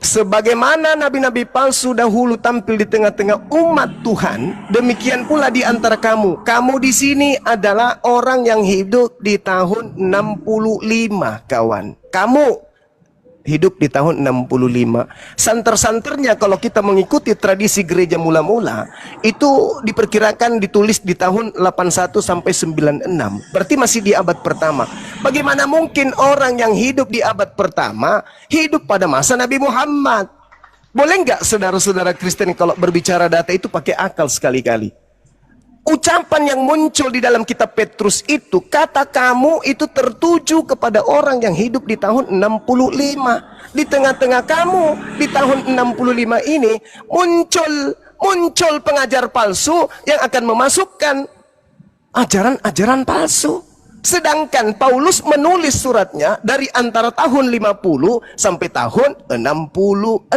Sebagaimana nabi-nabi palsu dahulu tampil di tengah-tengah umat Tuhan, demikian pula di antara kamu. Kamu di sini adalah orang yang hidup di tahun 65, kawan. Kamu hidup di tahun 65. Santer-santernya kalau kita mengikuti tradisi gereja mula-mula, itu diperkirakan ditulis di tahun 81 sampai 96. Berarti masih di abad pertama. Bagaimana mungkin orang yang hidup di abad pertama hidup pada masa Nabi Muhammad? Boleh nggak saudara-saudara Kristen kalau berbicara data itu pakai akal sekali-kali? Ucapan yang muncul di dalam kitab Petrus itu, kata kamu itu tertuju kepada orang yang hidup di tahun 65. Di tengah-tengah kamu di tahun 65 ini muncul pengajar palsu yang akan memasukkan ajaran-ajaran palsu. Sedangkan Paulus menulis suratnya dari antara tahun 50 sampai tahun 66.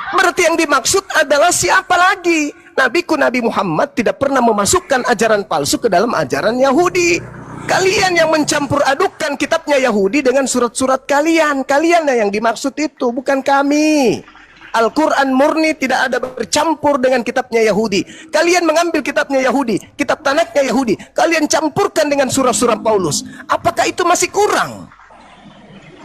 Berarti yang dimaksud adalah siapa lagi? Nabi Muhammad tidak pernah memasukkan ajaran palsu ke dalam ajaran Yahudi. Kalian yang mencampur adukkan kitabnya Yahudi dengan surat-surat kalian. Kalianlah yang dimaksud itu, bukan kami. Al-Quran murni tidak ada bercampur dengan kitabnya Yahudi. Kalian mengambil kitabnya Yahudi, kitab Tanaknya Yahudi, kalian campurkan dengan surah-surah Paulus. Apakah itu masih kurang?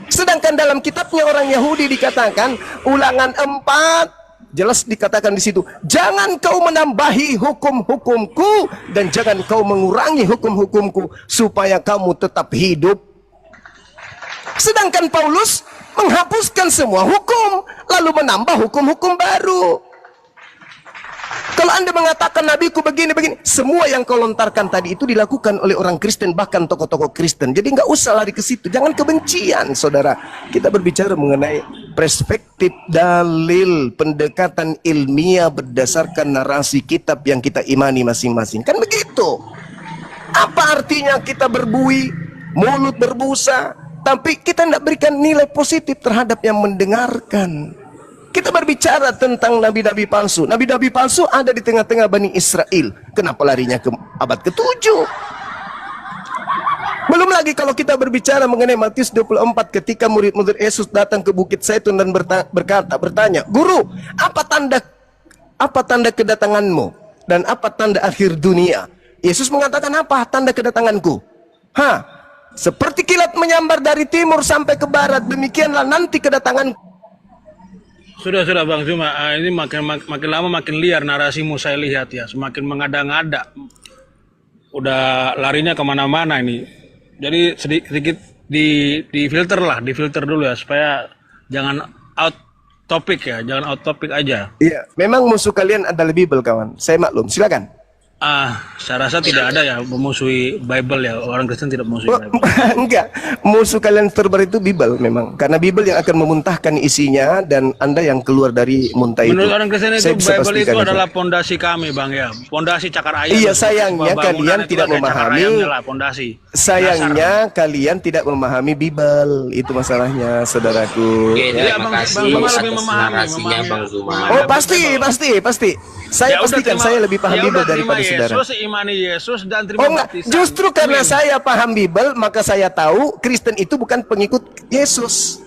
Sedangkan dalam kitabnya orang Yahudi dikatakan, Ulangan 4, jelas dikatakan di situ, jangan kau menambahi hukum-hukumku dan jangan kau mengurangi hukum-hukumku supaya kamu tetap hidup. Sedangkan Paulus menghapuskan semua hukum lalu menambah hukum-hukum baru. Kalau Anda mengatakan nabiku begini-begini. Semua yang kau lontarkan tadi itu dilakukan oleh orang Kristen, bahkan tokoh-tokoh Kristen. Jadi nggak usah lari ke situ. Jangan kebencian, saudara. Kita berbicara mengenai perspektif, dalil, pendekatan ilmiah berdasarkan narasi kitab yang kita imani masing-masing. Kan begitu. Apa artinya kita berbui, mulut berbusa, tapi kita tidak berikan nilai positif terhadap yang mendengarkan. Kita berbicara tentang nabi-nabi palsu. Nabi-nabi palsu ada di tengah-tengah Bani Israel. Kenapa larinya ke abad ke-7? Belum lagi kalau kita berbicara mengenai Matius 24, ketika murid-murid Yesus datang ke Bukit Zaitun dan bertanya, Guru, apa tanda kedatanganmu? Dan apa tanda akhir dunia? Yesus mengatakan, apa tanda kedatanganku? Seperti kilat menyambar dari timur sampai ke barat, demikianlah nanti kedatanganku. Sudah Bang Zuma, ini makin lama makin liar narasimu saya lihat ya, semakin mengada-ngada. Udah larinya kemana-mana ini. Jadi sedikit di filter dulu ya, supaya jangan out topic ya, jangan out topic aja. Iya, memang musuh kalian adalah Bible, kawan. Saya maklum, silakan. Saya rasa tidak ada ya memusuhi Bible ya, orang Kristen tidak memusuhi Bible. Enggak, musuh kalian terbaru itu Bible memang, karena Bible yang akan memuntahkan isinya dan Anda yang keluar dari muntah itu. Menurut orang Kristen itu Bible itu adalah pondasi kami, Bang ya, pondasi cakar ayam. Iya, sayangnya kalian tidak memahami. Sayangnya kalian tidak memahami Bible, itu masalahnya, saudaraku. Oke, Ya, terima kasih Bang Zuma atas lebih memahami Bang Zuma. Oh, pasti. Saya pastikan saya lebih paham Bible daripada saudara. Yesus, imani Yesus dan terima baptisan. Justru karena saya paham Bible, maka saya tahu Kristen itu bukan pengikut Yesus.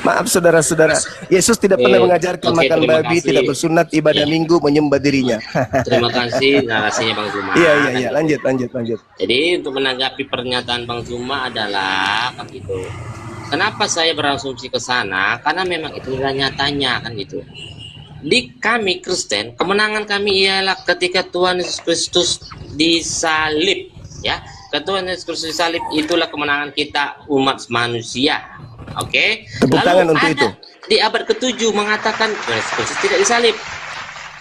Maaf saudara-saudara, Yesus tidak pernah mengajarkan makan babi, tidak bersunat, ibadah minggu, menyembah dirinya. Terima kasih narasinya Bang Zuma. Iya, lanjut. Jadi untuk menanggapi pernyataan Bang Zuma adalah kan gitu. Kenapa saya berasumsi ke sana? Karena memang itu nyatanya kan gitu. Di kami Kristen, kemenangan kami ialah ketika Tuhan Yesus Kristus disalib, ya. Ketika Tuhan Yesus Kristus disalib, itulah kemenangan kita umat manusia. Oke. Tepuk tangan untuk itu. Di abad ke-7 mengatakan Tuhan Yesus Kristus tidak disalib.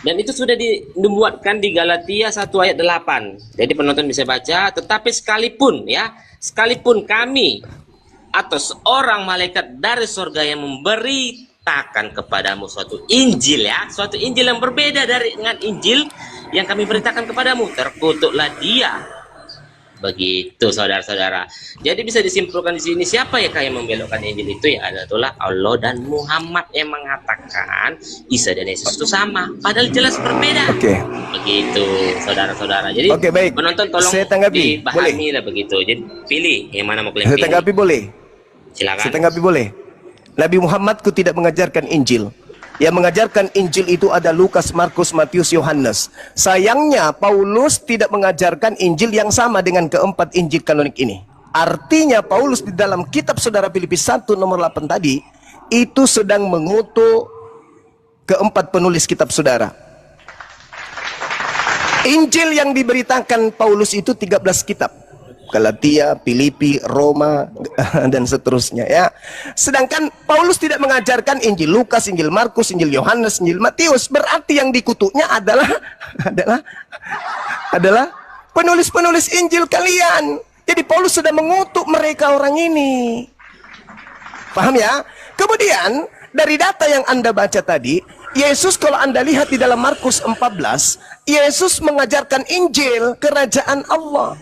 Dan itu sudah dibuatkan di Galatia 1 ayat 8. Jadi penonton bisa baca, tetapi sekalipun kami atau seorang malaikat dari surga yang memberitakan kepadamu suatu Injil, ya, suatu Injil yang berbeda dengan Injil yang kami beritakan kepadamu, terkutuklah dia. Begitu saudara-saudara. Jadi bisa disimpulkan di sini, siapa ya yang membelokkan Injil itu? Ya adalah Allah dan Muhammad yang mengatakan Isa dan Yesus itu sama, padahal jelas berbeda. Oke. Begitu saudara-saudara. Jadi baik. penonton tolong Saya tanggapi. dipahami lah begitu. Jadi pilih yang mana mau kalian pilih. Saya tanggapi boleh. Silakan. Saya tanggapi boleh. Nabi Muhammadku tidak mengajarkan Injil. Yang mengajarkan Injil itu ada Lukas, Markus, Matius, Yohanes. Sayangnya Paulus tidak mengajarkan Injil yang sama dengan keempat Injil kanonik ini. Artinya Paulus di dalam kitab saudara Filipi 1 nomor 8 tadi itu sedang mengutuk keempat penulis kitab saudara. Injil yang diberitakan Paulus itu 13 kitab. Galatia, Filipi, Roma, dan seterusnya, ya. Sedangkan Paulus tidak mengajarkan Injil Lukas, Injil Markus, Injil Yohanes, Injil Matius. Berarti yang dikutuknya adalah penulis-penulis Injil kalian. Jadi Paulus sudah mengutuk mereka orang ini. Paham ya? Kemudian dari data yang Anda baca tadi, Yesus kalau Anda lihat di dalam Markus 14, Yesus mengajarkan Injil kerajaan Allah.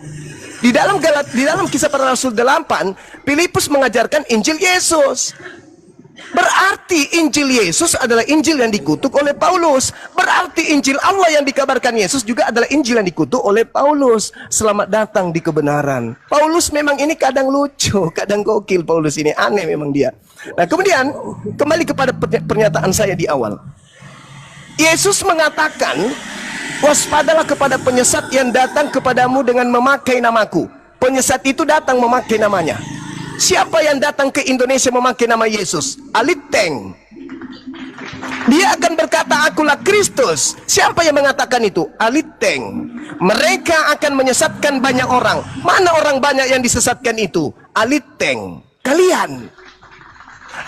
Di dalam Kisah Para Rasul 8, Filipus mengajarkan Injil Yesus. Berarti Injil Yesus adalah Injil yang dikutuk oleh Paulus. Berarti Injil Allah yang dikabarkan Yesus juga adalah Injil yang dikutuk oleh Paulus. Selamat datang di kebenaran. Paulus memang ini kadang lucu, kadang gokil. Paulus ini aneh memang dia. Nah kemudian kembali kepada pernyataan saya di awal. Yesus mengatakan, waspadalah kepada penyesat yang datang kepadamu dengan memakai namaku. Penyesat itu datang memakai namanya. Siapa yang datang ke Indonesia memakai nama Yesus? Aliteng. Dia akan berkata, akulah Kristus. Siapa yang mengatakan itu? Aliteng. Mereka akan menyesatkan banyak orang. Mana orang banyak yang disesatkan itu? Aliteng. Kalian.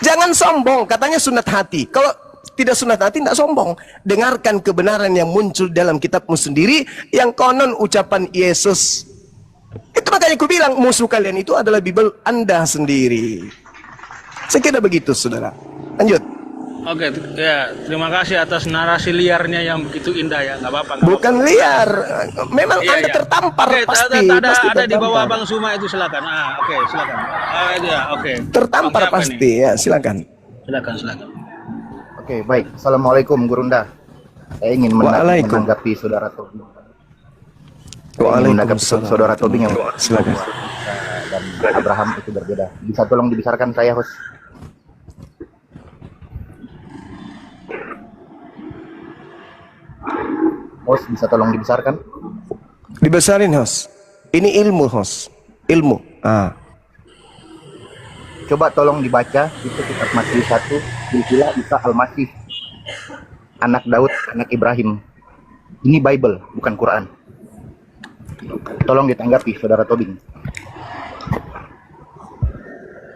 Jangan sombong, katanya sunat hati. Kalau tidak sunat hati, tidak sombong. Dengarkan kebenaran yang muncul dalam kitabmu sendiri, yang konon ucapan Yesus. Itu makanya aku bilang, musuh kalian itu adalah Bible Anda sendiri. Saya kira begitu, saudara. Lanjut. Oke, ya, terima kasih atas narasi liarnya yang begitu indah ya, nggak apa-apa. Bukan liar, memang Iya, Anda iya. tertampar, Oke, pasti ada di bawah tertampar. Bang Suma itu, silakan. Oke, silakan. Ya, oke. Tertampar Bang siapa pasti, ini? ya silakan. Silakan. Oke, baik. Assalamualaikum, Gurunda. Saya ingin menanggapi saudara Tobing. Waalaikumsalam. Saudara Tobing yang Silakan. dan Abraham itu berbeda. Bisa tolong dibesarkan saya, host? Host, bisa tolong dibesarkan? Dibesarin, host. Ini ilmu, host. Ilmu. Coba tolong dibaca itu kitab Matius 1, silsilah Isa Al-Masih, anak Daud, anak Ibrahim. Ini Bible, bukan Quran. Tolong ditanggapi, saudara Tobing.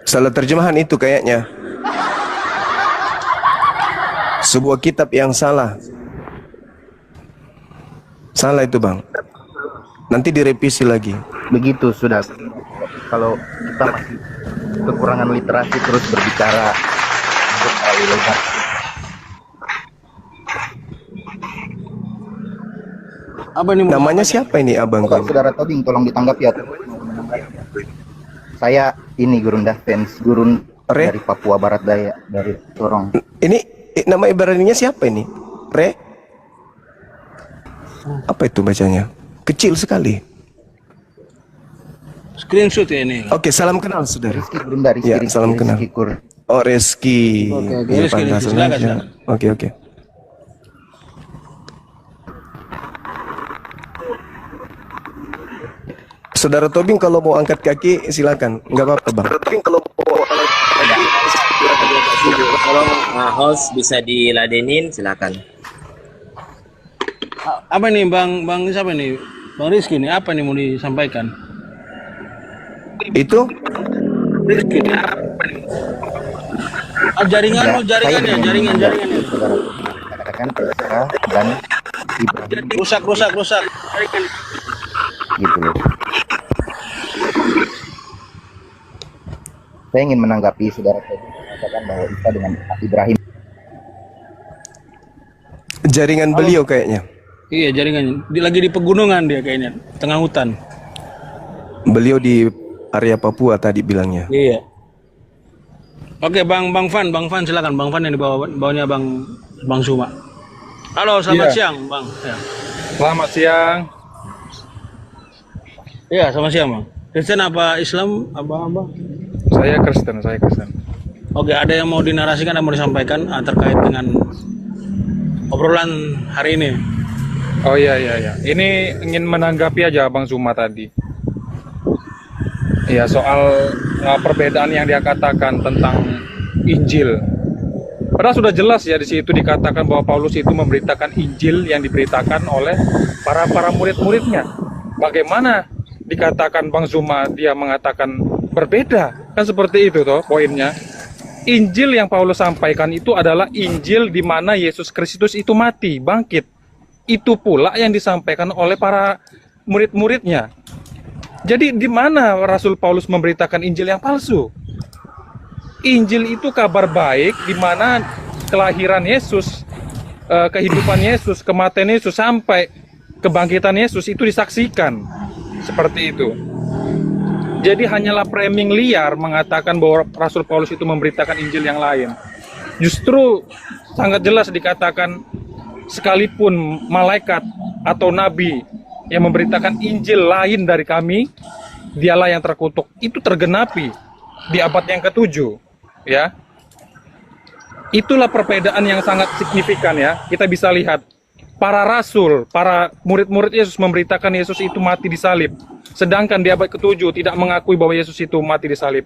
Salah terjemahan itu kayaknya. Sebuah kitab yang salah. Salah itu, Bang. Nanti direvisi lagi. Begitu sudah. Kalau kita masih kekurangan literasi terus berbicara untuk terlalu lebar. Apa ini? Namanya siapa ini, Abang? Bapak saudara Tobing, tolong ditanggapi ya. Saya ini Gurunda, fans Gurun dari Papua Barat Daya, dari Sorong. Ini nama ibaratnya siapa ini? Apa itu bacanya? Kecil sekali. Screenshot ya ini. Oke, salam kenal, saudara. Rizky Gurunda, Rizky, Ya, salam kenal. Rizky Kur. Oh, Reski. Oke, Ya, Rizky, pantas silakan, aja. silakan. Oke. Saudara Tobing kalau mau angkat kaki silakan, nggak apa-apa, Bang. Tolong host bisa diladenin, silakan. Apa nih Bang siapa nih? Bang Rizky nih, apa nih mau disampaikan? Itu Rizky nih, apa nih? Jaringannya. Saudara katakan Isa dan Ibrahim Rusak. gitu loh. Saya ingin menanggapi saudara Tobing mengatakan bahwa Isa dengan Ibrahim. jaringan beliau kayaknya. Iya, jaringannya. Lagi di pegunungan dia kayaknya, tengah hutan. Beliau di area Papua tadi bilangnya. Iya. Oke, Bang Fan silakan. Bang Fan yang di bawahnya Bang Suma. Halo, selamat siang, Bang. Ya. Selamat siang. Iya, selamat siang, Bang. Kristen apa Islam apa? Saya Kristen. Oke, ada yang mau dinarasikan, ada mau disampaikan terkait dengan obrolan hari ini? Oh iya. Ini ingin menanggapi aja Bang Zuma tadi. Ya, soal perbedaan yang dia katakan tentang Injil. Padahal sudah jelas ya di situ dikatakan bahwa Paulus itu memberitakan Injil yang diberitakan oleh para murid-muridnya. Bagaimana dikatakan Bang Zuma dia mengatakan berbeda? Kan seperti itu toh poinnya. Injil yang Paulus sampaikan itu adalah Injil di mana Yesus Kristus itu mati, bangkit. Itu pula yang disampaikan oleh para murid-muridnya. Jadi di mana Rasul Paulus memberitakan Injil yang palsu? Injil itu kabar baik di mana kelahiran Yesus, kehidupan Yesus, kematian Yesus sampai kebangkitan Yesus itu disaksikan. Seperti itu. Jadi hanyalah framing liar mengatakan bahwa Rasul Paulus itu memberitakan Injil yang lain. Justru sangat jelas dikatakan sekalipun malaikat atau nabi yang memberitakan Injil lain dari kami, dialah yang terkutuk. Itu tergenapi di abad yang ke-7, ya. Itulah perbedaan yang sangat signifikan ya. Kita bisa lihat para rasul, para murid-murid Yesus memberitakan Yesus itu mati di salib. Sedangkan di abad ke-7 tidak mengakui bahwa Yesus itu mati di salib.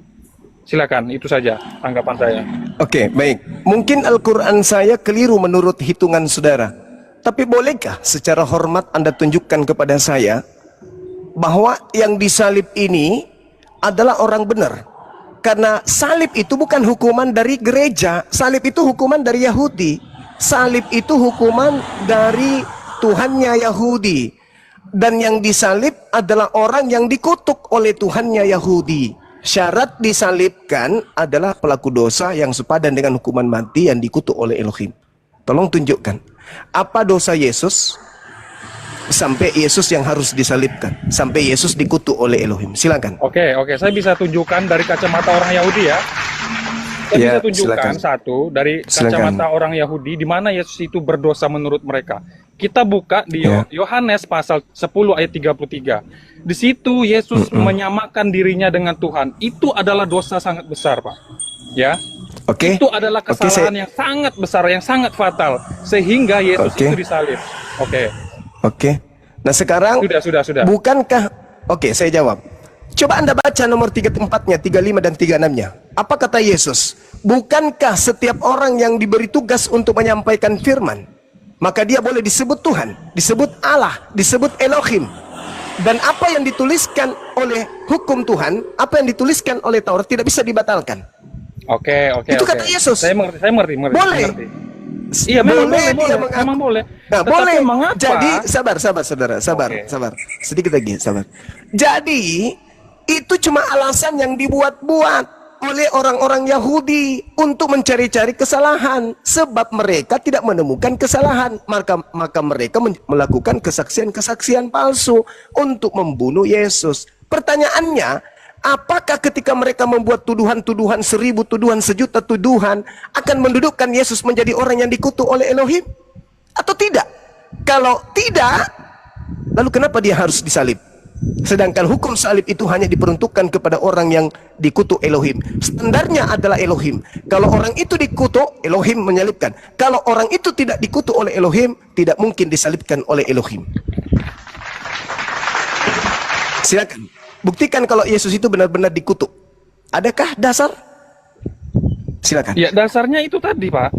Silakan, itu saja tanggapan saya. Oke, baik. Mungkin Al-Quran saya keliru menurut hitungan saudara. Tapi bolehkah secara hormat Anda tunjukkan kepada saya bahwa yang disalib ini adalah orang benar? Karena salib itu bukan hukuman dari gereja, salib itu hukuman dari Yahudi. salib itu hukuman dari Tuhannya Yahudi, dan yang disalib adalah orang yang dikutuk oleh Tuhannya Yahudi. Syarat disalibkan adalah pelaku dosa yang sepadan dengan hukuman mati yang dikutuk oleh Elohim. Tolong tunjukkan, apa dosa Yesus sampai Yesus yang harus disalibkan, sampai Yesus dikutuk oleh Elohim? Silakan. Oke, saya bisa tunjukkan dari kacamata orang Yahudi ya. Saya Ya, bisa tunjukkan silakan. satu dari kacamata orang Yahudi di mana Yesus itu berdosa menurut mereka. Kita buka di Ya. Yohanes pasal 10 ayat 33. Di situ Yesus menyamakan dirinya dengan Tuhan. Itu adalah dosa sangat besar, Pak. Ya. Oke. Itu adalah Oke, kesalahan yang sangat besar, yang sangat fatal sehingga Yesus Oke. itu disalib. Oke. Oke. Nah sekarang Sudah. bukankah, oke saya jawab. Coba Anda baca nomor 34-nya, 35 dan 36-nya. Apa kata Yesus? Bukankah setiap orang yang diberi tugas untuk menyampaikan firman, maka dia boleh disebut Tuhan, disebut Allah, disebut Elohim. Dan apa yang dituliskan oleh hukum Tuhan, apa yang dituliskan oleh Taurat tidak bisa dibatalkan. Oke. Itu kata Yesus. Saya mengerti. Boleh. Saya mengerti. Iya, memang Boleh boleh, dia mengaku. memang boleh. Nah, Tetapi boleh. mengapa? Jadi sabar saudara, sabar. Sedikit lagi, sabar. Jadi itu cuma alasan yang dibuat-buat oleh orang-orang Yahudi untuk mencari-cari kesalahan, sebab mereka tidak menemukan kesalahan, maka mereka melakukan kesaksian-kesaksian palsu untuk membunuh Yesus. Pertanyaannya, apakah ketika mereka membuat tuduhan-tuduhan 1000 tuduhan, 1.000.000 tuduhan akan mendudukkan Yesus menjadi orang yang dikutuk oleh Elohim atau tidak? Kalau tidak, lalu kenapa dia harus disalib? Sedangkan hukum salib itu hanya diperuntukkan kepada orang yang dikutuk Elohim. Standarnya adalah Elohim. Kalau orang itu dikutuk, Elohim menyalibkan. Kalau orang itu tidak dikutuk oleh Elohim, tidak mungkin disalibkan oleh Elohim. Silakan buktikan kalau Yesus itu benar-benar dikutuk. Adakah dasar? Silakan. Ya, dasarnya itu tadi, Pak.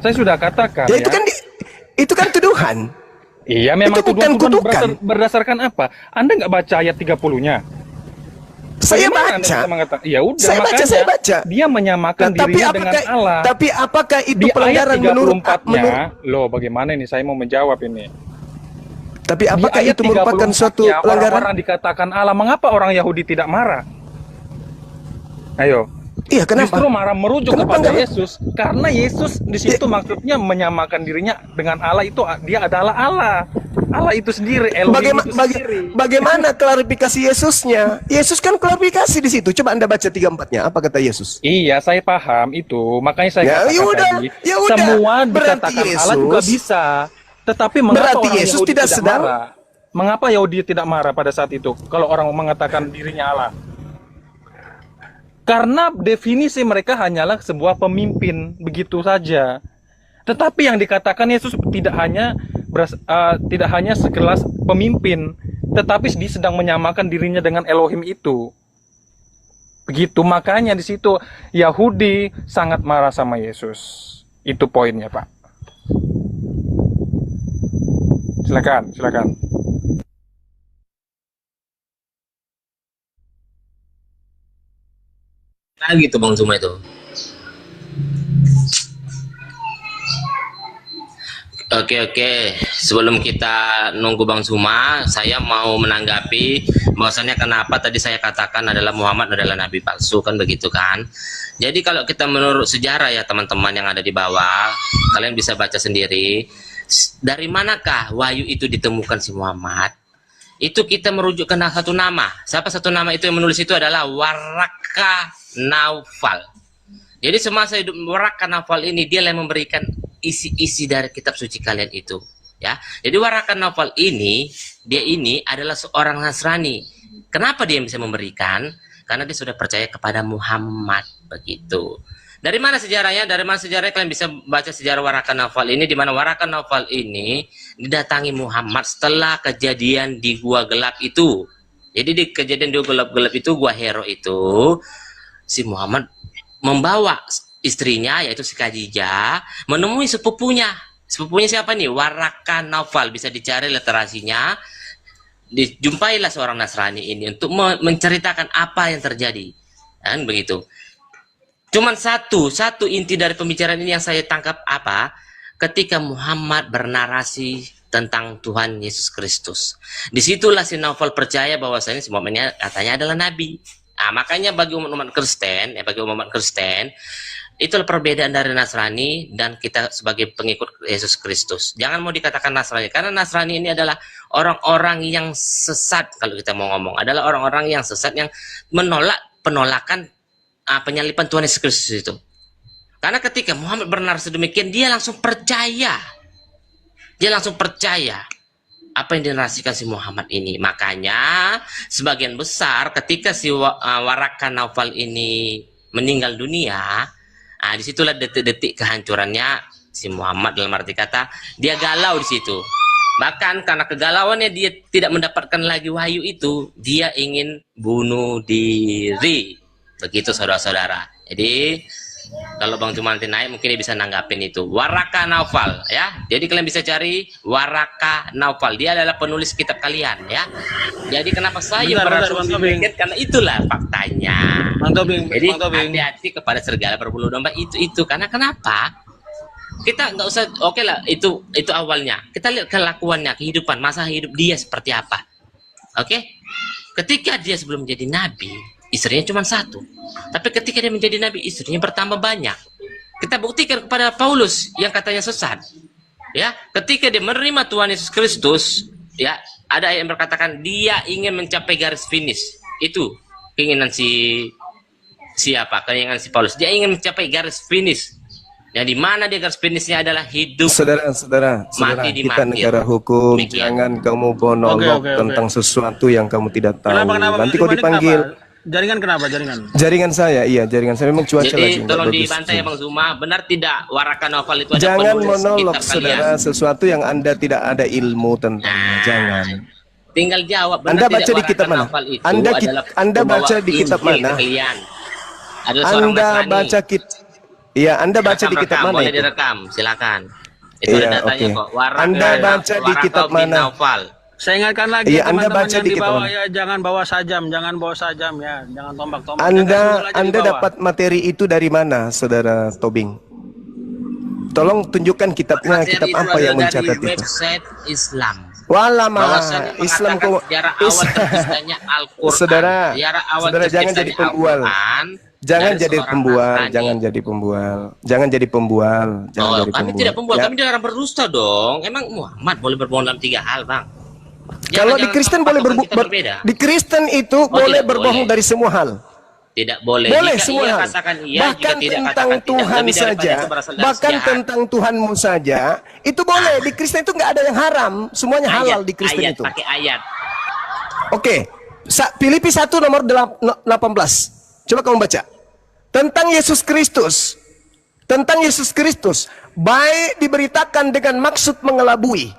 Saya sudah katakan Ya, itu kan tuduhan. Iya, memang Itu bukan tuduhan-tuduhan kutukan. berdasarkan apa? Anda nggak baca ayat 30-nya? Saya Bagaimana Anda baca. bisa mengatakan? Ya udah, Saya baca, makanya saya baca. Dia menyamakan dirinya dengan Allah. Tapi apakah itu Di ayat pelanggaran menurut 34-nya, loh bagaimana ini? Saya mau menjawab ini. Tapi Di apakah ayat itu merupakan 34-nya, suatu pelanggaran? orang-orang dikatakan Allah. Mengapa orang Yahudi tidak marah? Ayo. Iya, kenapa? Justru marah merujuk Kenapa kepada enggak? Yesus, karena Yesus di situ maksudnya menyamakan dirinya dengan Allah, itu dia adalah Allah. Allah itu sendiri, Elohim itu sendiri. Bagaimana klarifikasi Yesusnya? Yesus kan klarifikasi di situ. Coba Anda baca 34-nya. Apa kata Yesus? Iya, saya paham itu. Makanya saya Ya, katakan yaudah, tadi, yaudah. semua Berarti dikatakan Allah juga Yesus- bisa. Tetapi mengapa Berarti orang Yesus Yahudi tidak sedang- marah? Mengapa Yahudi tidak marah pada saat itu kalau orang mengatakan dirinya Allah? Karena definisi mereka hanyalah sebuah pemimpin, begitu saja. Tetapi yang dikatakan Yesus tidak hanya sekelas pemimpin, tetapi dia sedang menyamakan dirinya dengan Elohim itu. Begitu, makanya di situ Yahudi sangat marah sama Yesus. Itu poinnya, Pak. Silakan. Nah gitu Bang Zuma itu. Oke. Sebelum kita nunggu Bang Zuma, saya mau menanggapi bahwasannya kenapa tadi saya katakan adalah Muhammad adalah nabi palsu, kan begitu kan. Jadi kalau kita menurut sejarah ya teman-teman yang ada di bawah, kalian bisa baca sendiri. Dari manakah wahyu itu ditemukan si Muhammad? Itu kita merujuk ke satu nama. Siapa satu nama itu yang menulis itu adalah Waraka Naufal. Jadi semasa hidup Waraka Naufal ini dia yang memberikan isi-isi dari kitab suci kalian itu, ya. Jadi Waraka Naufal ini adalah seorang Nasrani. Kenapa dia bisa memberikan? Karena dia sudah percaya kepada Muhammad, begitu. Dari mana sejarahnya? Dari mana sejarahnya? Kalian bisa baca sejarah Waraka Naufal ini, di mana Waraka Naufal ini didatangi Muhammad setelah kejadian di Gua Gelap itu. Jadi di kejadian di Gua Gelap itu, Gua Hero itu, si Muhammad membawa istrinya yaitu si Khadijah menemui sepupunya. Sepupunya siapa nih? Waraka Naufal. Bisa dicari literasinya. Dijumpailah seorang Nasrani ini untuk menceritakan apa yang terjadi. Kan begitu. Cuman satu inti dari pembicaraan ini yang saya tangkap apa? ketika Muhammad bernarasi tentang Tuhan Yesus Kristus. Disitulah si Naufal percaya bahwasanya si Muhammad ini katanya adalah nabi. Nah, makanya bagi umat Kristen, itulah perbedaan dari Nasrani dan kita sebagai pengikut Yesus Kristus. Jangan mau dikatakan Nasrani, karena Nasrani ini adalah orang-orang yang sesat. Kalau kita mau ngomong, adalah orang-orang yang sesat yang menolak penolakan penyalipan Tuhan Yesus Kristus itu. Karena ketika Muhammad bernarasi demikian, dia langsung percaya. Dia langsung percaya apa yang dinarasikan si Muhammad ini. Makanya sebagian besar ketika si Waraka Naufal ini meninggal dunia, disitulah detik-detik kehancurannya si Muhammad, dalam arti kata dia galau di situ. Bahkan karena kegalauannya dia tidak mendapatkan lagi wahyu itu, dia ingin bunuh diri. Begitu saudara-saudara. Jadi kalau Bang Juma nanti naik mungkin dia bisa nanggapin itu. Waraka Naufal ya. Jadi kalian bisa cari Waraka Naufal. Dia adalah penulis kitab kalian ya. Jadi kenapa saya karena itulah faktanya. Jadi hati-hati kepada serigala berbulu domba itu. Karena kenapa? Kita nggak usah oke lah itu awalnya. Kita lihat kelakuannya, kehidupan, masa hidup dia seperti apa. Oke? Ketika dia sebelum menjadi nabi, istrinya cuma satu. Tapi ketika dia menjadi nabi, istrinya bertambah banyak. Kita buktikan kepada Paulus yang katanya sesat. Ya, ketika dia menerima Tuhan Yesus Kristus, ya, ada ayat yang berkatakan dia ingin mencapai garis finish. Itu keinginan keinginan si Paulus. Dia ingin mencapai garis finish. Yang di mana dia garis finishnya adalah hidup. Saudara, mati kita negara hukum. Demikian. Jangan kamu monolog tentang sesuatu yang kamu tidak tahu. Nanti kau dipanggil. Jaringan kenapa? Jaringan saya memang cuaca lagi. Jadi tolong dibantai ya Bang Zuma, benar tidak Waraka Naufal itu ada Jangan penulis monolog kitab saudara, kalian? sesuatu yang Anda tidak ada ilmu tentangnya. Jangan. Tinggal jawab. Benar Anda tidak baca di Waraka kitab mana? Naufal itu Anda adalah Anda baca pembawa di kitab Injil mana? Kalian. Adalah seorang Anda Nasrani. baca Iya, Anda baca di kitab mana boleh itu? direkam, silakan. Itu Iya, ada datanya oke. kok. Waraka, Anda baca di kitab bin mana? Naufal. Saya ingatkan lagi Iya, Anda teman-teman baca yang di di kitab bawah mana? ya, jangan bawa sajam ya, jangan tombak-tombak. Anda dapat materi itu dari mana, saudara Tobing? Tolong tunjukkan kitabnya, Materi kitab itu apa adalah yang mencatat dari itu? website Islam. Walama, Bahwasanya Islam mengatakan sejarah awal terciptanya Al-Quran. Saudara, Sejarah awal saudara jangan jadi terciptanya pembual. Al-Quran Jangan dari jadi seorang pembual, Nasrani. jangan jadi pembual, jangan jadi pembual, jangan jadi Kami pembual. tidak pembual, Ya. kami dilarang berdusta dong. Emang Muhammad boleh berbohong dalam 3 hal, Bang? Kalau di Kristen boleh berbeda. di Kristen itu boleh tidak berbohong boleh. dari semua hal. Tidak boleh. Boleh Jika semua ia hal. katakan iya, Bahkan jika tidak tentang katakan tidak. Tuhan Lebih daripada saja, itu berasal dari bahkan sejahat. tentang Tuhanmu saja, itu boleh. Di Kristen itu nggak ada yang haram, semuanya halal di Kristen ayat, itu. pakai ayat. Oke, Filipi 1 nomor 18. Coba kamu baca. Tentang Yesus Kristus. Tentang Yesus Kristus. Baik diberitakan dengan maksud mengelabui,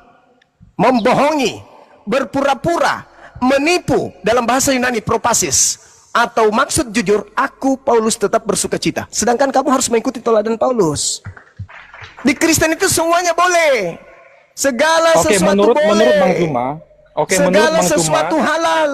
membohongi, berpura-pura, menipu, dalam bahasa Yunani propasis, atau maksud jujur, aku Paulus tetap bersuka cita. Sedangkan kamu harus mengikuti teladan Paulus. Di Kristen itu semuanya boleh. Segala Oke, sesuatu menurut boleh. Bang Zuma. Oke, menurut Segala Bang Zuma. sesuatu halal.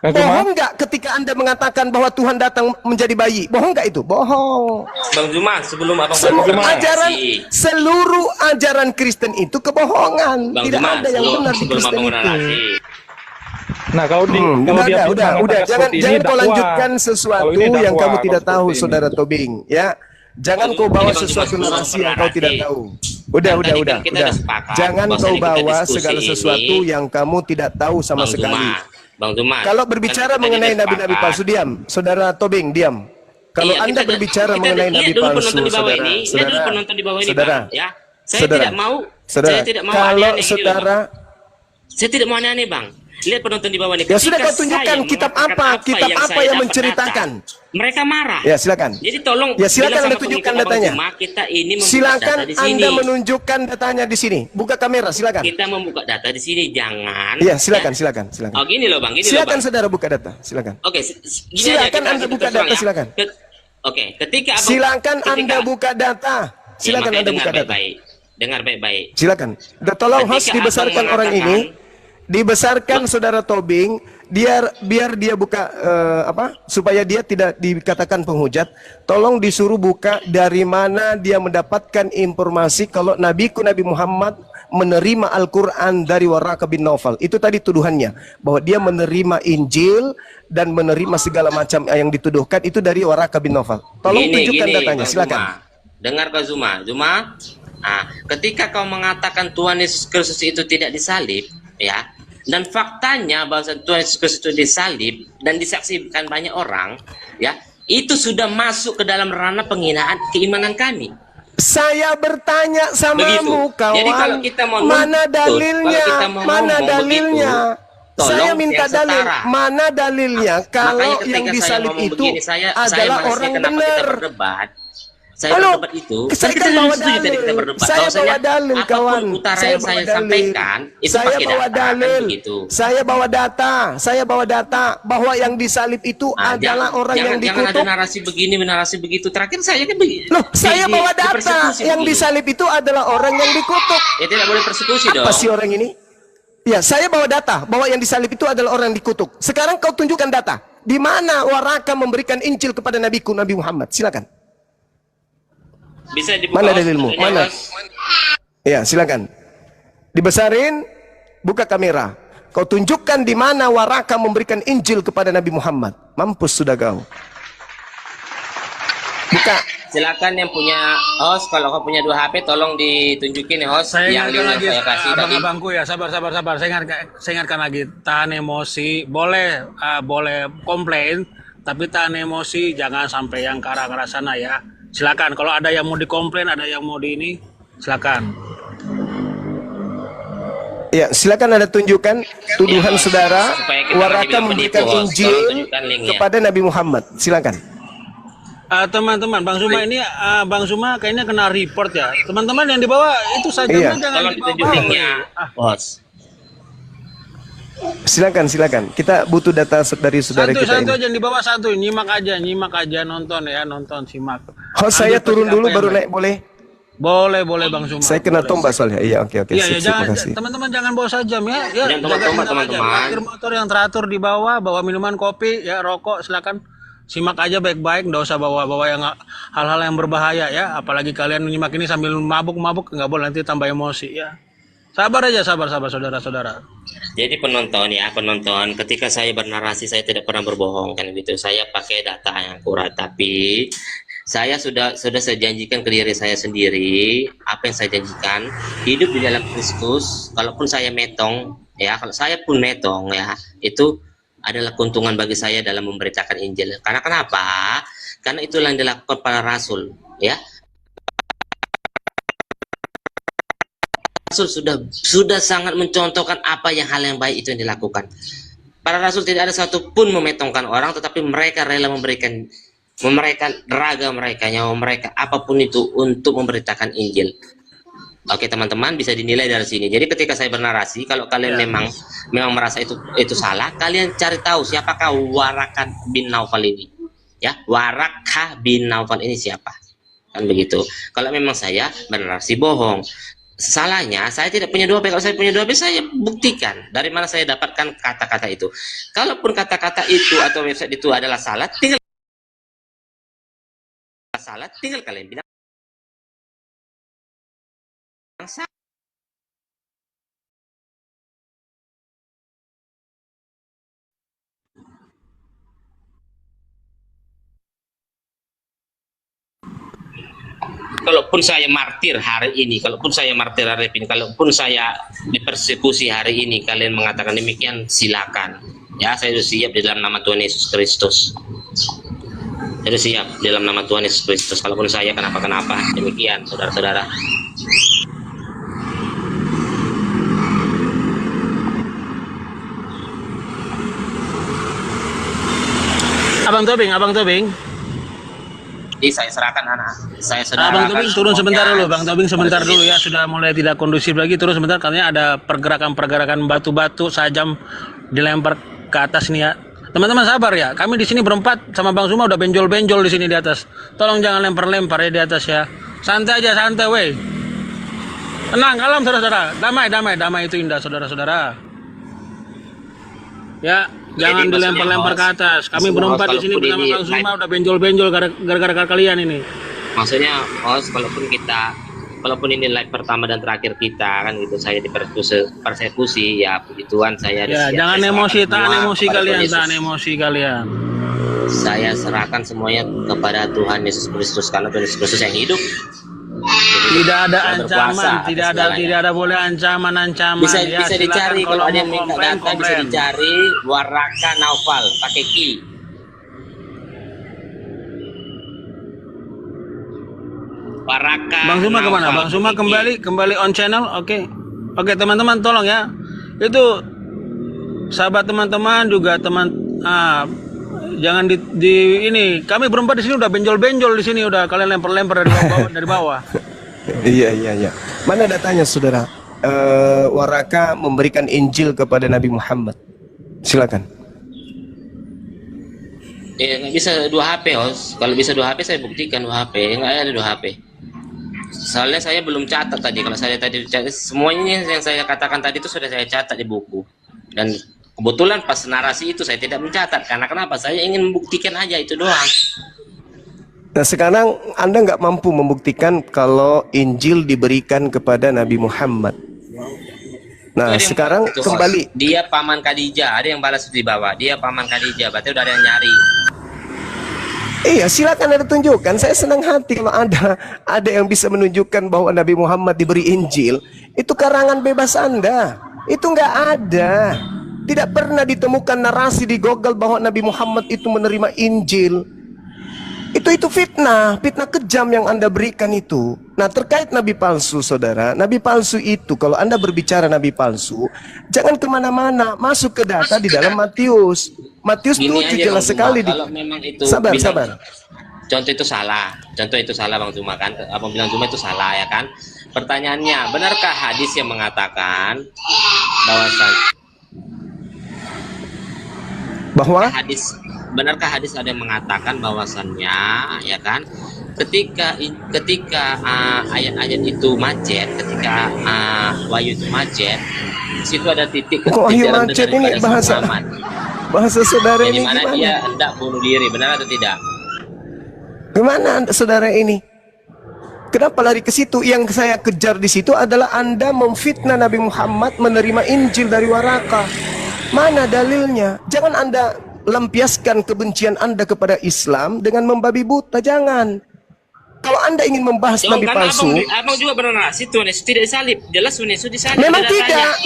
Bang Zuma. Bohong nggak ketika Anda mengatakan bahwa Tuhan datang menjadi bayi? Bohong nggak itu? Bohong. Bang Zuma, sebelum Abang Semua berkomunikasi, ajaran, seluruh ajaran Kristen itu kebohongan. Bang Tidak Zuma, ada yang benar di sebelum Kristen Abang itu. berkomunikasi. Nah, kalau Udah, dia udah. mengatakan Jangan seperti ini, jangan kau dakwah. lanjutkan Kalau sesuatu ini dakwah, yang kamu kalau tidak tahu, seperti ini. saudara Tobing. Ya, jangan Ini kau bawa Bang Zuma sesuatu sebelum narasi yang kau tidak bernarasi. tahu. Udah. Kan tadi kan kita udah sepakat Jangan bahwasanya kau kita bawa diskusi segala ini, sesuatu yang kamu tidak tahu sama Bang sekali. Bang Zuma. Kalau kan berbicara kita mengenai udah nabi-nabi sepakat. palsu, diam. Saudara Tobing, diam. Kalau Iya, Anda kita- berbicara kita mengenai lihat nabi dulu palsu, penonton di bawah ini, lihat dulu penonton di bawah ini, saudara, Bang, ya. Saya saudara, tidak mau, saudara, saya tidak mau kalau aneh-aneh ini loh, saudara, Bang. Saya tidak mau aneh-aneh, Bang. Lihat penonton di bawah ini. ya sudah Ketika kau tunjukkan saya kitab mengatakan apa, kitab yang apa saya yang dapat menceritakan. data, mereka marah. Ya silakan. Jadi tolong Ya, silakan bilang Anda sama tunjukkan pengikut Abang datanya. Zuma, kita ini membuka Silakan data di sini. Anda menunjukkan datanya di sini. Buka kamera, silakan. Kita membuka data di sini, jangan. Iya, silakan, ya. silakan, silakan. Oh gini loh, Bang. Gini Silakan loh, Bang. saudara buka data, silakan. Oke, gini Silakan aja, Anda kita buka terus terang data, ya. silakan. Oke, ketika Abang, Silakan ketika- Anda buka data. Ya, Silakan makanya Anda dengar buka data. baik-baik. Dengar baik-baik. Silakan. Tolong host Ketika dibesarkan Abang orang ini. mengatakan- dibesarkan saudara Tobing, biar dia buka supaya dia tidak dikatakan penghujat. Tolong disuruh buka dari mana dia mendapatkan informasi kalau Nabi Muhammad menerima Al-Quran dari Waraka bin Naufal. Itu tadi tuduhannya, bahwa dia menerima Injil dan menerima segala macam yang dituduhkan itu dari Waraka bin Naufal. Tolong tunjukkan datanya, silakan. Dengar kau Zuma, ketika kau mengatakan Tuhan Yesus Kristus itu tidak disalib, ya, dan faktanya bahwa Tuhan Yesus Kristus itu disalib dan disaksikan banyak orang, ya, itu sudah masuk ke dalam ranah penghinaan keimanan kami. Saya bertanya samamu, kawan. Jadi kalau kita mau mana nuntut, dalilnya? kalau kita mau Mana ngomong dalilnya? begitu, Saya minta yang dalil. setara. Mana dalilnya kalau yang disalib itu begini, saya adalah orang kenapa kita benar? berdebat? Saya Halo, berdebat itu. saya Kita kan bawa setuju tadi kita dalil. berdebat. Saya Bahwasanya bawa dalil, apapun kawan. utara Saya yang bawa saya dalil. sampaikan itu Saya pakai bawa data, kan dalil. begitu. Saya bawa data. Saya bawa data bahwa yang disalib itu adalah orang yang Jangan dikutuk. ada narasi begini, narasi begitu. Terakhir saya kan begini. Loh, saya bawa data. dipersekusi Yang begini. disalib itu adalah orang yang dikutuk. Ya tidak boleh persekusi dong. Apa sih orang ini? Ya, saya bawa data bahwa yang disalib itu adalah orang yang dikutuk. Sekarang kau tunjukkan data. Di mana Waraka memberikan Injil kepada Nabi Muhammad? Silakan. Bisa dibuka. Mana dalilmu? Mana? Ya, silakan. Dibesarin, buka kamera. Kau tunjukkan di mana Waraka memberikan Injil kepada Nabi Muhammad. Mampus sudah kau. Buka. Silakan yang punya host, kalau kau punya 2 HP tolong ditunjukin ya host. Saya yang ingatkan lagi, saya kasih tadi. abang-abangku ya, sabar. Saya ingatkan lagi, tahan emosi, boleh komplain, tapi tahan emosi, jangan sampai yang ke arah sana ya. Silakan, kalau ada yang mau dikomplain, ada yang mau di ini, silakan. Ya, silakan Anda tunjukkan tuduhan saudara supaya kita Waraka lebih memberikan penipu, host. Injil Tolong tunjukkan linknya. kepada Nabi Muhammad. Silakan. Teman-teman, Bang Suma ini, Bang Suma kayaknya kena report ya. Teman-teman yang di bawah itu saja, Iya. jangan Tolong dibawa. ditunjuk linknya, host. Silakan. Kita butuh data dari saudara kita Santuy ini. aja yang di bawah, santuy, nyimak aja, nonton, simak. Host saya Ambil turun topik dulu apa baru yang naik, boleh? Boleh Bang Suma. Saya kena Boleh. tombak soalnya. Iya, oke. Iya, Sip, jangan, makasih. teman-teman jangan bawa sajam ya. Jangan Jaga tombak-tombak, tindak aja. teman-teman. Parkir motor yang teratur di bawah, bawa minuman kopi, ya rokok, silakan simak aja baik-baik, nggak usah bawa yang hal-hal yang berbahaya ya. Apalagi kalian menyimak ini sambil mabuk-mabuk, nggak boleh, nanti tambah emosi ya. Sabar aja, sabar saudara-saudara. Jadi penonton, ketika saya bernarasi saya tidak pernah berbohong kan gitu. Saya pakai data yang akurat, tapi saya sudah saya janjikan ke diri saya sendiri, apa yang saya janjikan, hidup di dalam Kristus. Kalaupun saya metong ya, kalau saya pun metong ya, itu adalah keuntungan bagi saya dalam memberitakan Injil. Karena kenapa? Karena itulah yang dilakukan para rasul ya. Rasul sudah sangat mencontohkan apa hal yang baik itu yang dilakukan. Para rasul tidak ada satupun memetongkan orang, tetapi mereka rela memberikan raga mereka, nyawa mereka, apapun itu untuk memberitakan Injil. Oke teman-teman, bisa dinilai dari sini. Jadi ketika saya bernarasi, kalau kalian memang merasa itu salah, kalian cari tahu siapakah Waraka bin Naufal ini. Ya, Waraka bin Naufal ini siapa? Kan begitu. Kalau memang saya bernarasi bohong, salahnya saya tidak punya 2 HP. Kalau saya punya 2 HP, saya buktikan dari mana saya dapatkan kata-kata itu. Kalaupun kata-kata itu atau website itu adalah salah, tinggal kalian bilang salah. Kalaupun saya martir hari ini, kalaupun saya dipersekusi hari ini, kalian mengatakan demikian, silakan. Ya, saya sudah siap di dalam nama Tuhan Yesus Kristus. Saya sudah siap di dalam nama Tuhan Yesus Kristus. Kalaupun saya kenapa-kenapa, demikian, saudara-saudara. Abang Tobing. Jadi saya serahkan anak. Saya Bang Tobing turun sebentar dulu, Bang Tobing sebentar dulu ya, sudah mulai tidak kondusif lagi, turun sebentar karena ada pergerakan batu-batu sajam dilempar ke atas nih ya. Teman-teman sabar ya, kami di sini berempat sama Bang Suma udah benjol-benjol di sini di atas. Tolong jangan lempar-lempar ya di atas ya. Santai aja, santai weh. Tenang, kalem saudara-saudara. Damai itu indah saudara-saudara. Ya, jangan Jadi, dilempar-lempar ke maksudnya, atas. Kami maksudnya, berempat di host, sini kalaupun bersama ini Bang Suma live, udah benjol-benjol gara-gara kalian ini. maksudnya host, kalaupun ini live pertama dan terakhir kita kan gitu, saya persekusi, ya puji Tuhan saya Ya, siap, jangan saya emosi, serahkan tahan semua emosi kepada kalian, Tuhan Yesus. tahan emosi kalian. Saya serahkan semuanya kepada Tuhan Yesus Kristus, karena Tuhan Yesus Kristus yang hidup. Jadi, Tidak ada saya berkuasa ancaman, atas tidak segalanya. ada boleh ancaman-ancaman. Bisa Ya, bisa silakan dicari kalau ada yang mau minta komplain, data, bisa komplain. dicari Waraka Naufal pakai ki. Waraka Bang Suma kemana? Naufal Bang Suma pakai ki. kembali on channel. Oke teman-teman tolong ya. Itu sahabat teman-teman juga jangan ini kami berempat di sini udah benjol-benjol di sini udah kalian lempar-lempar dari bawah. Iya. Mana datanya, saudara? Waraka memberikan Injil kepada Nabi Muhammad. Silakan. Nggak bisa 2 HP, host. Kalau bisa 2 HP saya buktikan 2 HP. Nggak ada 2 HP. Soalnya saya belum catat tadi. Kalau saya tadi catat, semuanya yang saya katakan tadi itu sudah saya catat di buku. Dan kebetulan pas narasi itu saya tidak mencatat. Karena kenapa? Saya ingin membuktikan aja itu doang. Nah, sekarang Anda nggak mampu membuktikan kalau Injil diberikan kepada Nabi Muhammad. Nah, Itu ada yang sekarang balas itu, kembali. host. Dia paman Khadijah. Ada yang balas di bawah. Dia paman Khadijah. Berarti udah ada yang nyari. Iya, silakan Anda tunjukkan. Saya senang hati kalau ada yang bisa menunjukkan bahwa Nabi Muhammad diberi Injil. Itu karangan bebas Anda. Itu nggak ada. Tidak pernah ditemukan narasi di Google bahwa Nabi Muhammad itu menerima Injil. Itu fitnah kejam yang Anda berikan itu. Nah, terkait nabi palsu, saudara, nabi palsu itu, kalau Anda berbicara nabi palsu, jangan kemana-mana, masuk ke data di dalam Matius 7 Gini aja, jelas Bang sekali. Zuma, kalau memang itu Sabar. contoh itu salah Bang Zuma kan, Abang bilang Zuma itu salah ya kan. Pertanyaannya, benarkah hadis yang mengatakan benarkah hadis ada yang mengatakan bahwasannya ya kan, ketika ayat-ayat itu macet, ketika wahyu itu macet, di situ ada titik Wahyu kejaran macet dengan ini ibadah Muhammad. bahasa saudara Yang ini dimana gimana? dia hendak bunuh diri, benar atau tidak? Gimana Anda, saudara ini? Kenapa lari ke situ? Yang saya kejar di situ adalah Anda memfitnah Nabi Muhammad menerima Injil dari Waraka. Mana dalilnya? Jangan Anda lampiaskan kebencian Anda kepada Islam dengan membabi buta, jangan. Kalau Anda ingin membahas Ya, nabi karena palsu, abang juga bernarasi Tuhan Yesus tidak disalib. Jelas Tuhan Yesus disalib. memang Ada tidak, datanya.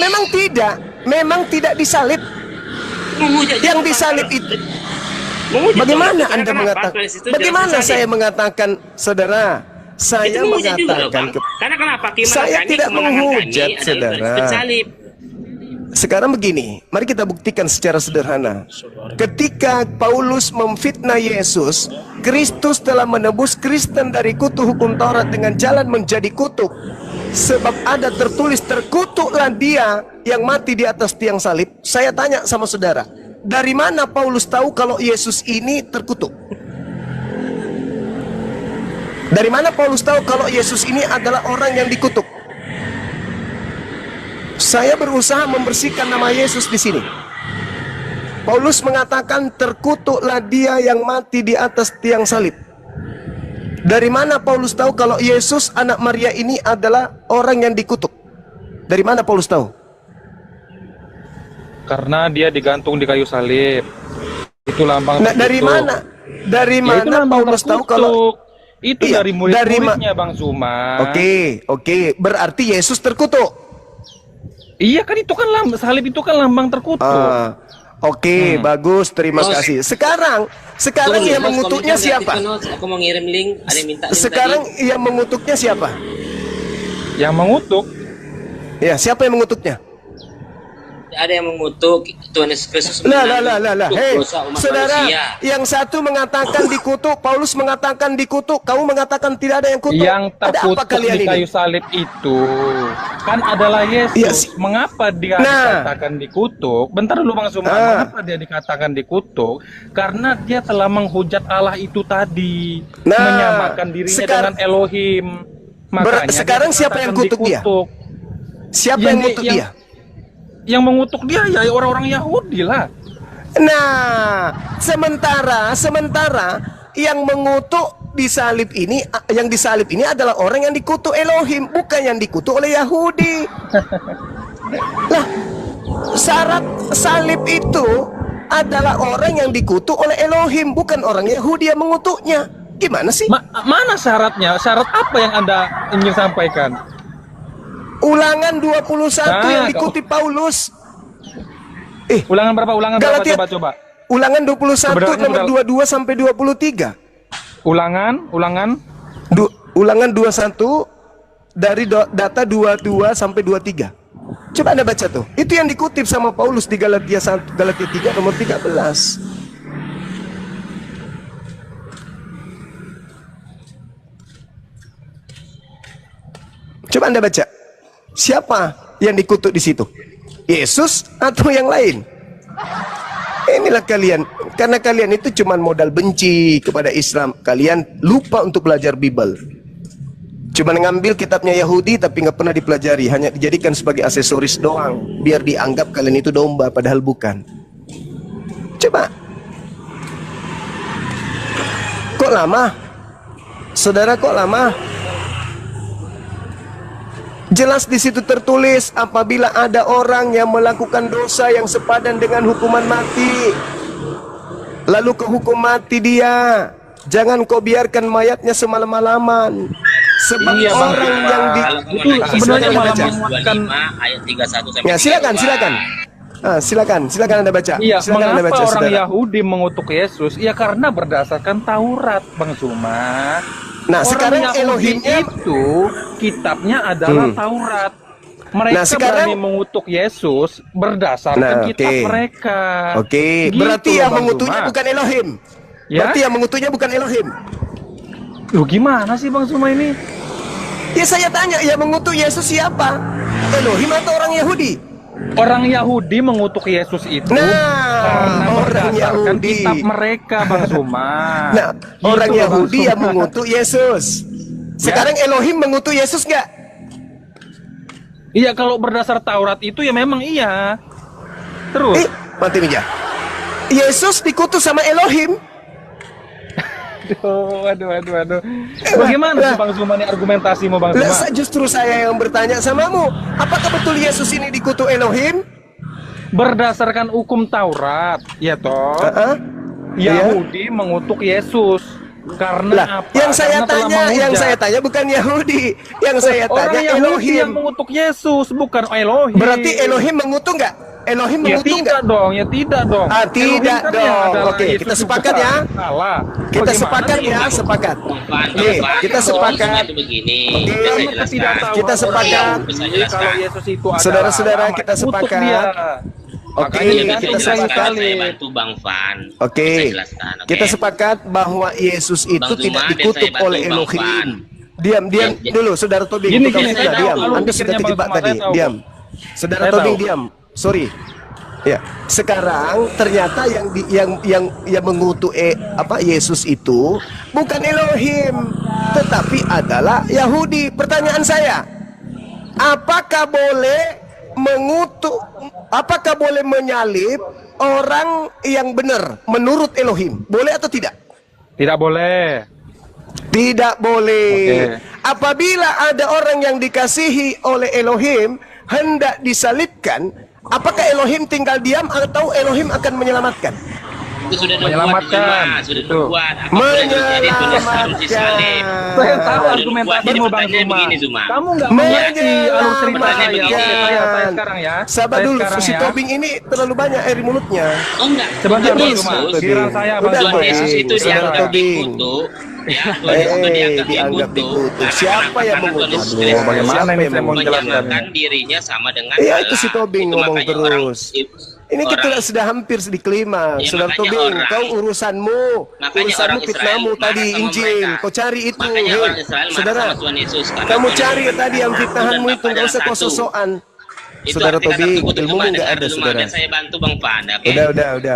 memang tidak disalib. Menghujat Yang juga, disalib Pak. itu. Menghujat Bagaimana Tuhan Yesus, Anda karena mengatakan? Tuhan Yesus itu jelas Bagaimana disalib. saya mengatakan, saudara? Saya Itu menghujat juga, mengatakan Bang. Karena kenapa? Saya tidak menghujat, saudara. Disalib. Sekarang begini, mari kita buktikan secara sederhana. Ketika Paulus memfitnah Yesus, Kristus telah menebus Kristen dari kutuk hukum Taurat dengan jalan menjadi kutuk. Sebab ada tertulis, terkutuklah dia yang mati di atas tiang salib. Saya tanya sama saudara, dari mana Paulus tahu kalau Yesus ini terkutuk? Dari mana Paulus tahu kalau Yesus ini adalah orang yang dikutuk? Saya berusaha membersihkan nama Yesus di sini. Paulus mengatakan terkutuklah dia yang mati di atas tiang salib. Dari mana Paulus tahu kalau Yesus anak Maria ini adalah orang yang dikutuk? Dari mana Paulus tahu? Karena dia digantung di kayu salib. Itu lambang Nah, dari terkutuk. mana? Dari Ya, itu mana lambang Paulus tahu terkutuk. kalau itu Iya, dari murid-muridnya Bang Zuma. Oke, berarti Yesus terkutuk. Iya kan, itu kan salib itu kan lambang terkutuk. Oke, bagus, terima Bos. kasih. Sekarang Tunggu, yang Bos, mengutuknya komentar siapa? gratis, Bos. Aku mau ngirim link, ada yang minta link Sekarang tadi. yang mengutuknya siapa? Yang mengutuk Ya, siapa yang mengutuknya? Ada yang mengutuk Tuhan Yesus Kristus Lah. menanggung Hei, dosa umat saudara, manusia. yang satu mengatakan dikutuk, Paulus mengatakan dikutuk, kamu mengatakan tidak ada yang kutuk. yang Ada apa terkutuk kalian di ini? kayu salib itu kan adalah Yesus. Iya, Mengapa dia Nah. dikatakan dikutuk? Bentar dulu Bang Zuma. Mengapa dia dikatakan dikutuk? Karena dia telah menghujat Allah itu tadi, Nah, menyamakan dirinya dengan Elohim. Makanya dia sekarang siapa yang dikatakan kutuk dia? dikutuk. Siapa Yang yang di- mengutuk yang- dia? Yang mengutuk dia ya orang-orang Yahudi lah. Nah, sementara yang mengutuk disalib ini, yang disalib ini adalah orang yang dikutuk Elohim, bukan yang dikutuk oleh Yahudi. Lah, syarat salib itu adalah orang yang dikutuk oleh Elohim, bukan orang Yahudi yang mengutuknya. Gimana sih? Mana syaratnya? Syarat apa yang Anda ingin sampaikan? Ulangan 21 yang dikutip Paulus. Ulangan berapa? Ulangan berapa? Galatia, Coba. Ulangan 21 Sebenarnya nomor 22 sampai 23. Ulangan. Ulangan 21 dari data 22 sampai 23. Coba Anda baca tuh. Itu yang dikutip sama Paulus di Galatia 1, Galatia 3 nomor 13. Coba Anda baca. Siapa yang dikutuk di situ? Yesus atau yang lain? Inilah kalian, karena kalian itu cuma modal benci kepada Islam. Kalian lupa untuk belajar Bible. Cuma ngambil kitabnya Yahudi tapi nggak pernah dipelajari, hanya dijadikan sebagai aksesoris doang, biar dianggap kalian itu domba, padahal bukan. Coba. Kok lama? Saudara, kok lama? Jelas di situ tertulis, apabila ada orang yang melakukan dosa yang sepadan dengan hukuman mati, lalu kehukum mati dia, jangan kau biarkan mayatnya semalam-malaman. Sebab orang yang itu sebenarnya malah menguatkan ayat 31 sampai ya, silakan Anda baca. Iya, Silakan Anda mengapa baca, orang saudara. Yahudi mengutuk Yesus? Ya karena berdasarkan Taurat, Bang Zuma. Nah, Orang sekarang Yahudi Elohimnya itu kitabnya adalah Taurat. Mereka Nah, sekarang- berani mengutuk Yesus berdasarkan kitab mereka. Oke, Gitu berarti loh, yang Bang mengutuknya Zuma. bukan Elohim. Ya? Berarti yang mengutuknya bukan Elohim. Loh, gimana sih Bang Zuma ini? Ya saya tanya, yang mengutuk Yesus siapa? Elohim atau orang Yahudi? Orang Yahudi mengutuk Yesus itu karena orang berdasarkan Yahudi. kitab mereka, Bang Zuma. Nah, Gitu orang loh, Bang Yahudi Zuma. yang mengutuk Yesus. Sekarang Elohim mengutuk Yesus nggak? Iya, kalau berdasar Taurat itu ya memang iya. Terus, Mati meja. Yesus dikutuk sama Elohim. aduh. Bagaimana sih Bang Zuma nih argumentasimu, Bang Zuma? Lah, justru saya yang bertanya samamu. Apakah betul Yesus ini dikutuk Elohim? Berdasarkan hukum Taurat, ya toh, Heeh. Yahudi mengutuk Yesus karena Lah, apa? yang saya Karena telah tanya, menghujat. bukan Yahudi. Yang saya Orang tanya Yahudi Elohim. yang mengutuk Yesus, bukan Elohim. Berarti Elohim mengutuk nggak? Elohim Ya mengutuk tidak nggak? dong, ya tidak dong. Ah, Elohim tidak kan dong. yang adalah Oke, Yesus kita juga. sepakat ya. Salah. Kita Bagaimana sepakat nih, ya, Bang? sepakat. Bang, Nih, kita sepakat. itu begini. Oke. Bisa saya Karena jelaskan. ketidaktahuan Kita sepakat. orang Bisa Yahudi jelaskan. kalau Yesus itu adalah Saudara-saudara, Allah, kita kutuk sepakat. dia. Oke, Makanya Iya, kan kita bisa Israel jelaskan. sepakat. Saya bantu Bang Van. Oke, Bisa jelaskan, oke? kita sepakat bahwa Yesus itu Bang Zuma, tidak dan dikutuk saya bantu oleh Bang Elohim. Van. Diam Ya, dulu, saudara Tobing. Gini, Tukang gini, fitnah, saya tahu diam. alur Anda sudah pikirnya terjebak Bang Zuma, tadi. saya tahu. Diam. Saudara Saya Tobing, tahu. diam. Sorry. Ya, sekarang ternyata yang mengutuk Yesus itu bukan Elohim, tetapi adalah Yahudi. Pertanyaan saya, apakah boleh menyalib orang yang benar menurut Elohim? Boleh atau tidak? Tidak boleh. Tidak boleh. Oke. Apabila ada orang yang dikasihi oleh Elohim hendak disalibkan, apakah Elohim tinggal diam atau Elohim akan menyelamatkan? Itu sudah dibuat, Menyelamatkan. Zuma. Sudah Itu. dibuat. Apapun yang terjadi itu harus disalib. Saya tahu Sudah argumentasimu, dibuat. Bang Jadi Zuma. begini, Zuma. Kamu nggak mengerti alur cerita Pertanyaan saya. begini. Saya sekarang ya. Sabar Saya dulu, sekarang si ya. Tobing ini terlalu banyak air di mulutnya. Oh enggak. Sebentar, Tuhan Bang Yesus, Zuma. Tobing. Giliran saya, Bang Udah, Zuma. Tuhan Yesus itu Saudara dianggap Tobing. dikutuk. Ya, Tuhan Yesus itu dianggap dianggap dikutuk. dikutuk. Siapa yang Karena Tuhan mengutuk? Yesus Aduh, Kristus bagaimana Siapa ini yang saya mau mengutuk? menjelaskan? menyamakan dirinya sama dengan Iya, Allah. itu si Tobing Itu ngomong makanya orang- terus. Ini kita orang- sudah hampir di kelima. Ya, Saudara makanya Tobing, orang- kau urusanmu orang fitnahmu Israel tadi marah sama Injil. mereka. Kau cari itu. Makanya Hei, orang Israel marah saudara, sama Tuhan Yesus karena kamu Tuhan cari Yesus tadi yang Ibu dan fitnahanmu itu, Bapa nggak usah adalah kau satu. sosokan. Itu Saudara arti kata Tobi, terkutuk. ilmumu Coba nggak dengar ada, dulu, saudara. biar saya bantu Bang Panda, oke? Udah.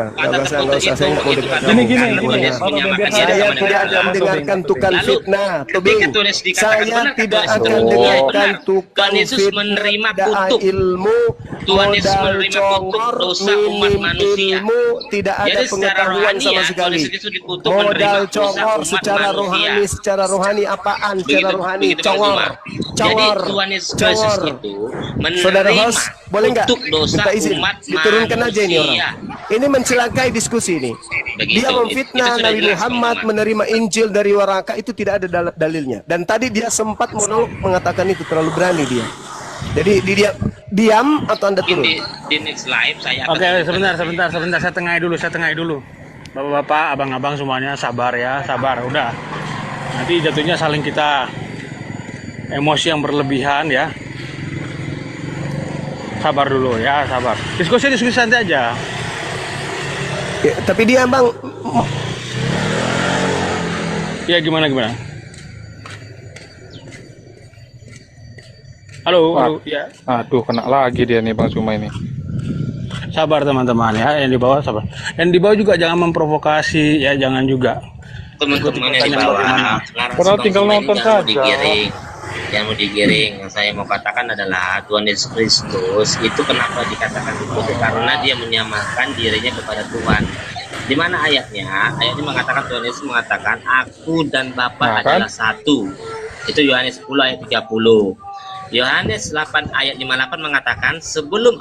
Kata Nggak usah, terkutuk saya nggak mau itu dengar. Gini, kan gini. Tuhan Yesus menyamakan diri Saya sama tidak dengan akan Allah. dengarkan tukang Tobing. fitnah, Lalu, Tobing. ketika tulis dikatakan, Saya benar kata tidak Tuhan Yesus, akan benar, dengarkan benar. tukang Tuhan Yesus fitnah, menerima tidak kutuk. ilmu, Tuhan Yesus modal menerima kutuk congor, dosa umat minim manusia. ilmu, tidak ada Jadi secara pengetahuan rohani sama ya, sekali. Tuhan Yesus dikutuk Modal menerima dosa congor umat secara manusia. rohani, secara rohani apaan? Secara rohani Begitu, Bang congor, Zuma. Jadi congor, Tuhan Yesus congor. itu Saudara menerima host, boleh nggak untuk dosa minta izin umat diturunkan aja ini orang. manusia. Ini mencelakai diskusi ini. Begitu, Dia itu memfitnah sudah Nabi jelas, Muhammad Bang Zuma. menerima Injil dari Waraka, itu tidak ada dalilnya. Dan tadi dia sempat monolog mengatakan itu, terlalu berani dia. Jadi dia diam atau Anda Mungkin turun? di next live saya akan Oke, sebentar. Saya tengahi dulu. Bapak-bapak, abang-abang semuanya sabar ya, sabar. Udah. Nanti jatuhnya saling kita emosi yang berlebihan ya. Sabar dulu ya, sabar. Diskusi santai aja. Ya, tapi dia bang, Ya gimana? Halo, ya. Aduh, kena lagi dia nih Bang Zuma ini. Sabar teman-teman ya, yang di bawah sabar. Yang di bawah juga jangan memprovokasi ya, jangan juga. teman-teman yang di bawah narasi Padahal Bang tinggal Zuma ini nonton jangan mau saja. digiring. Yang mau digiring, yang saya mau katakan adalah Tuhan Yesus Kristus itu kenapa dikatakan dikutuk, karena dia menyamakan dirinya kepada Tuhan. Di mana ayatnya? Ayatnya mengatakan, Tuhan Yesus mengatakan, aku dan Bapa Nah, kan? adalah satu. Itu Yohanes 10 ayat 30. Yohanes 8 ayat 58 mengatakan, sebelum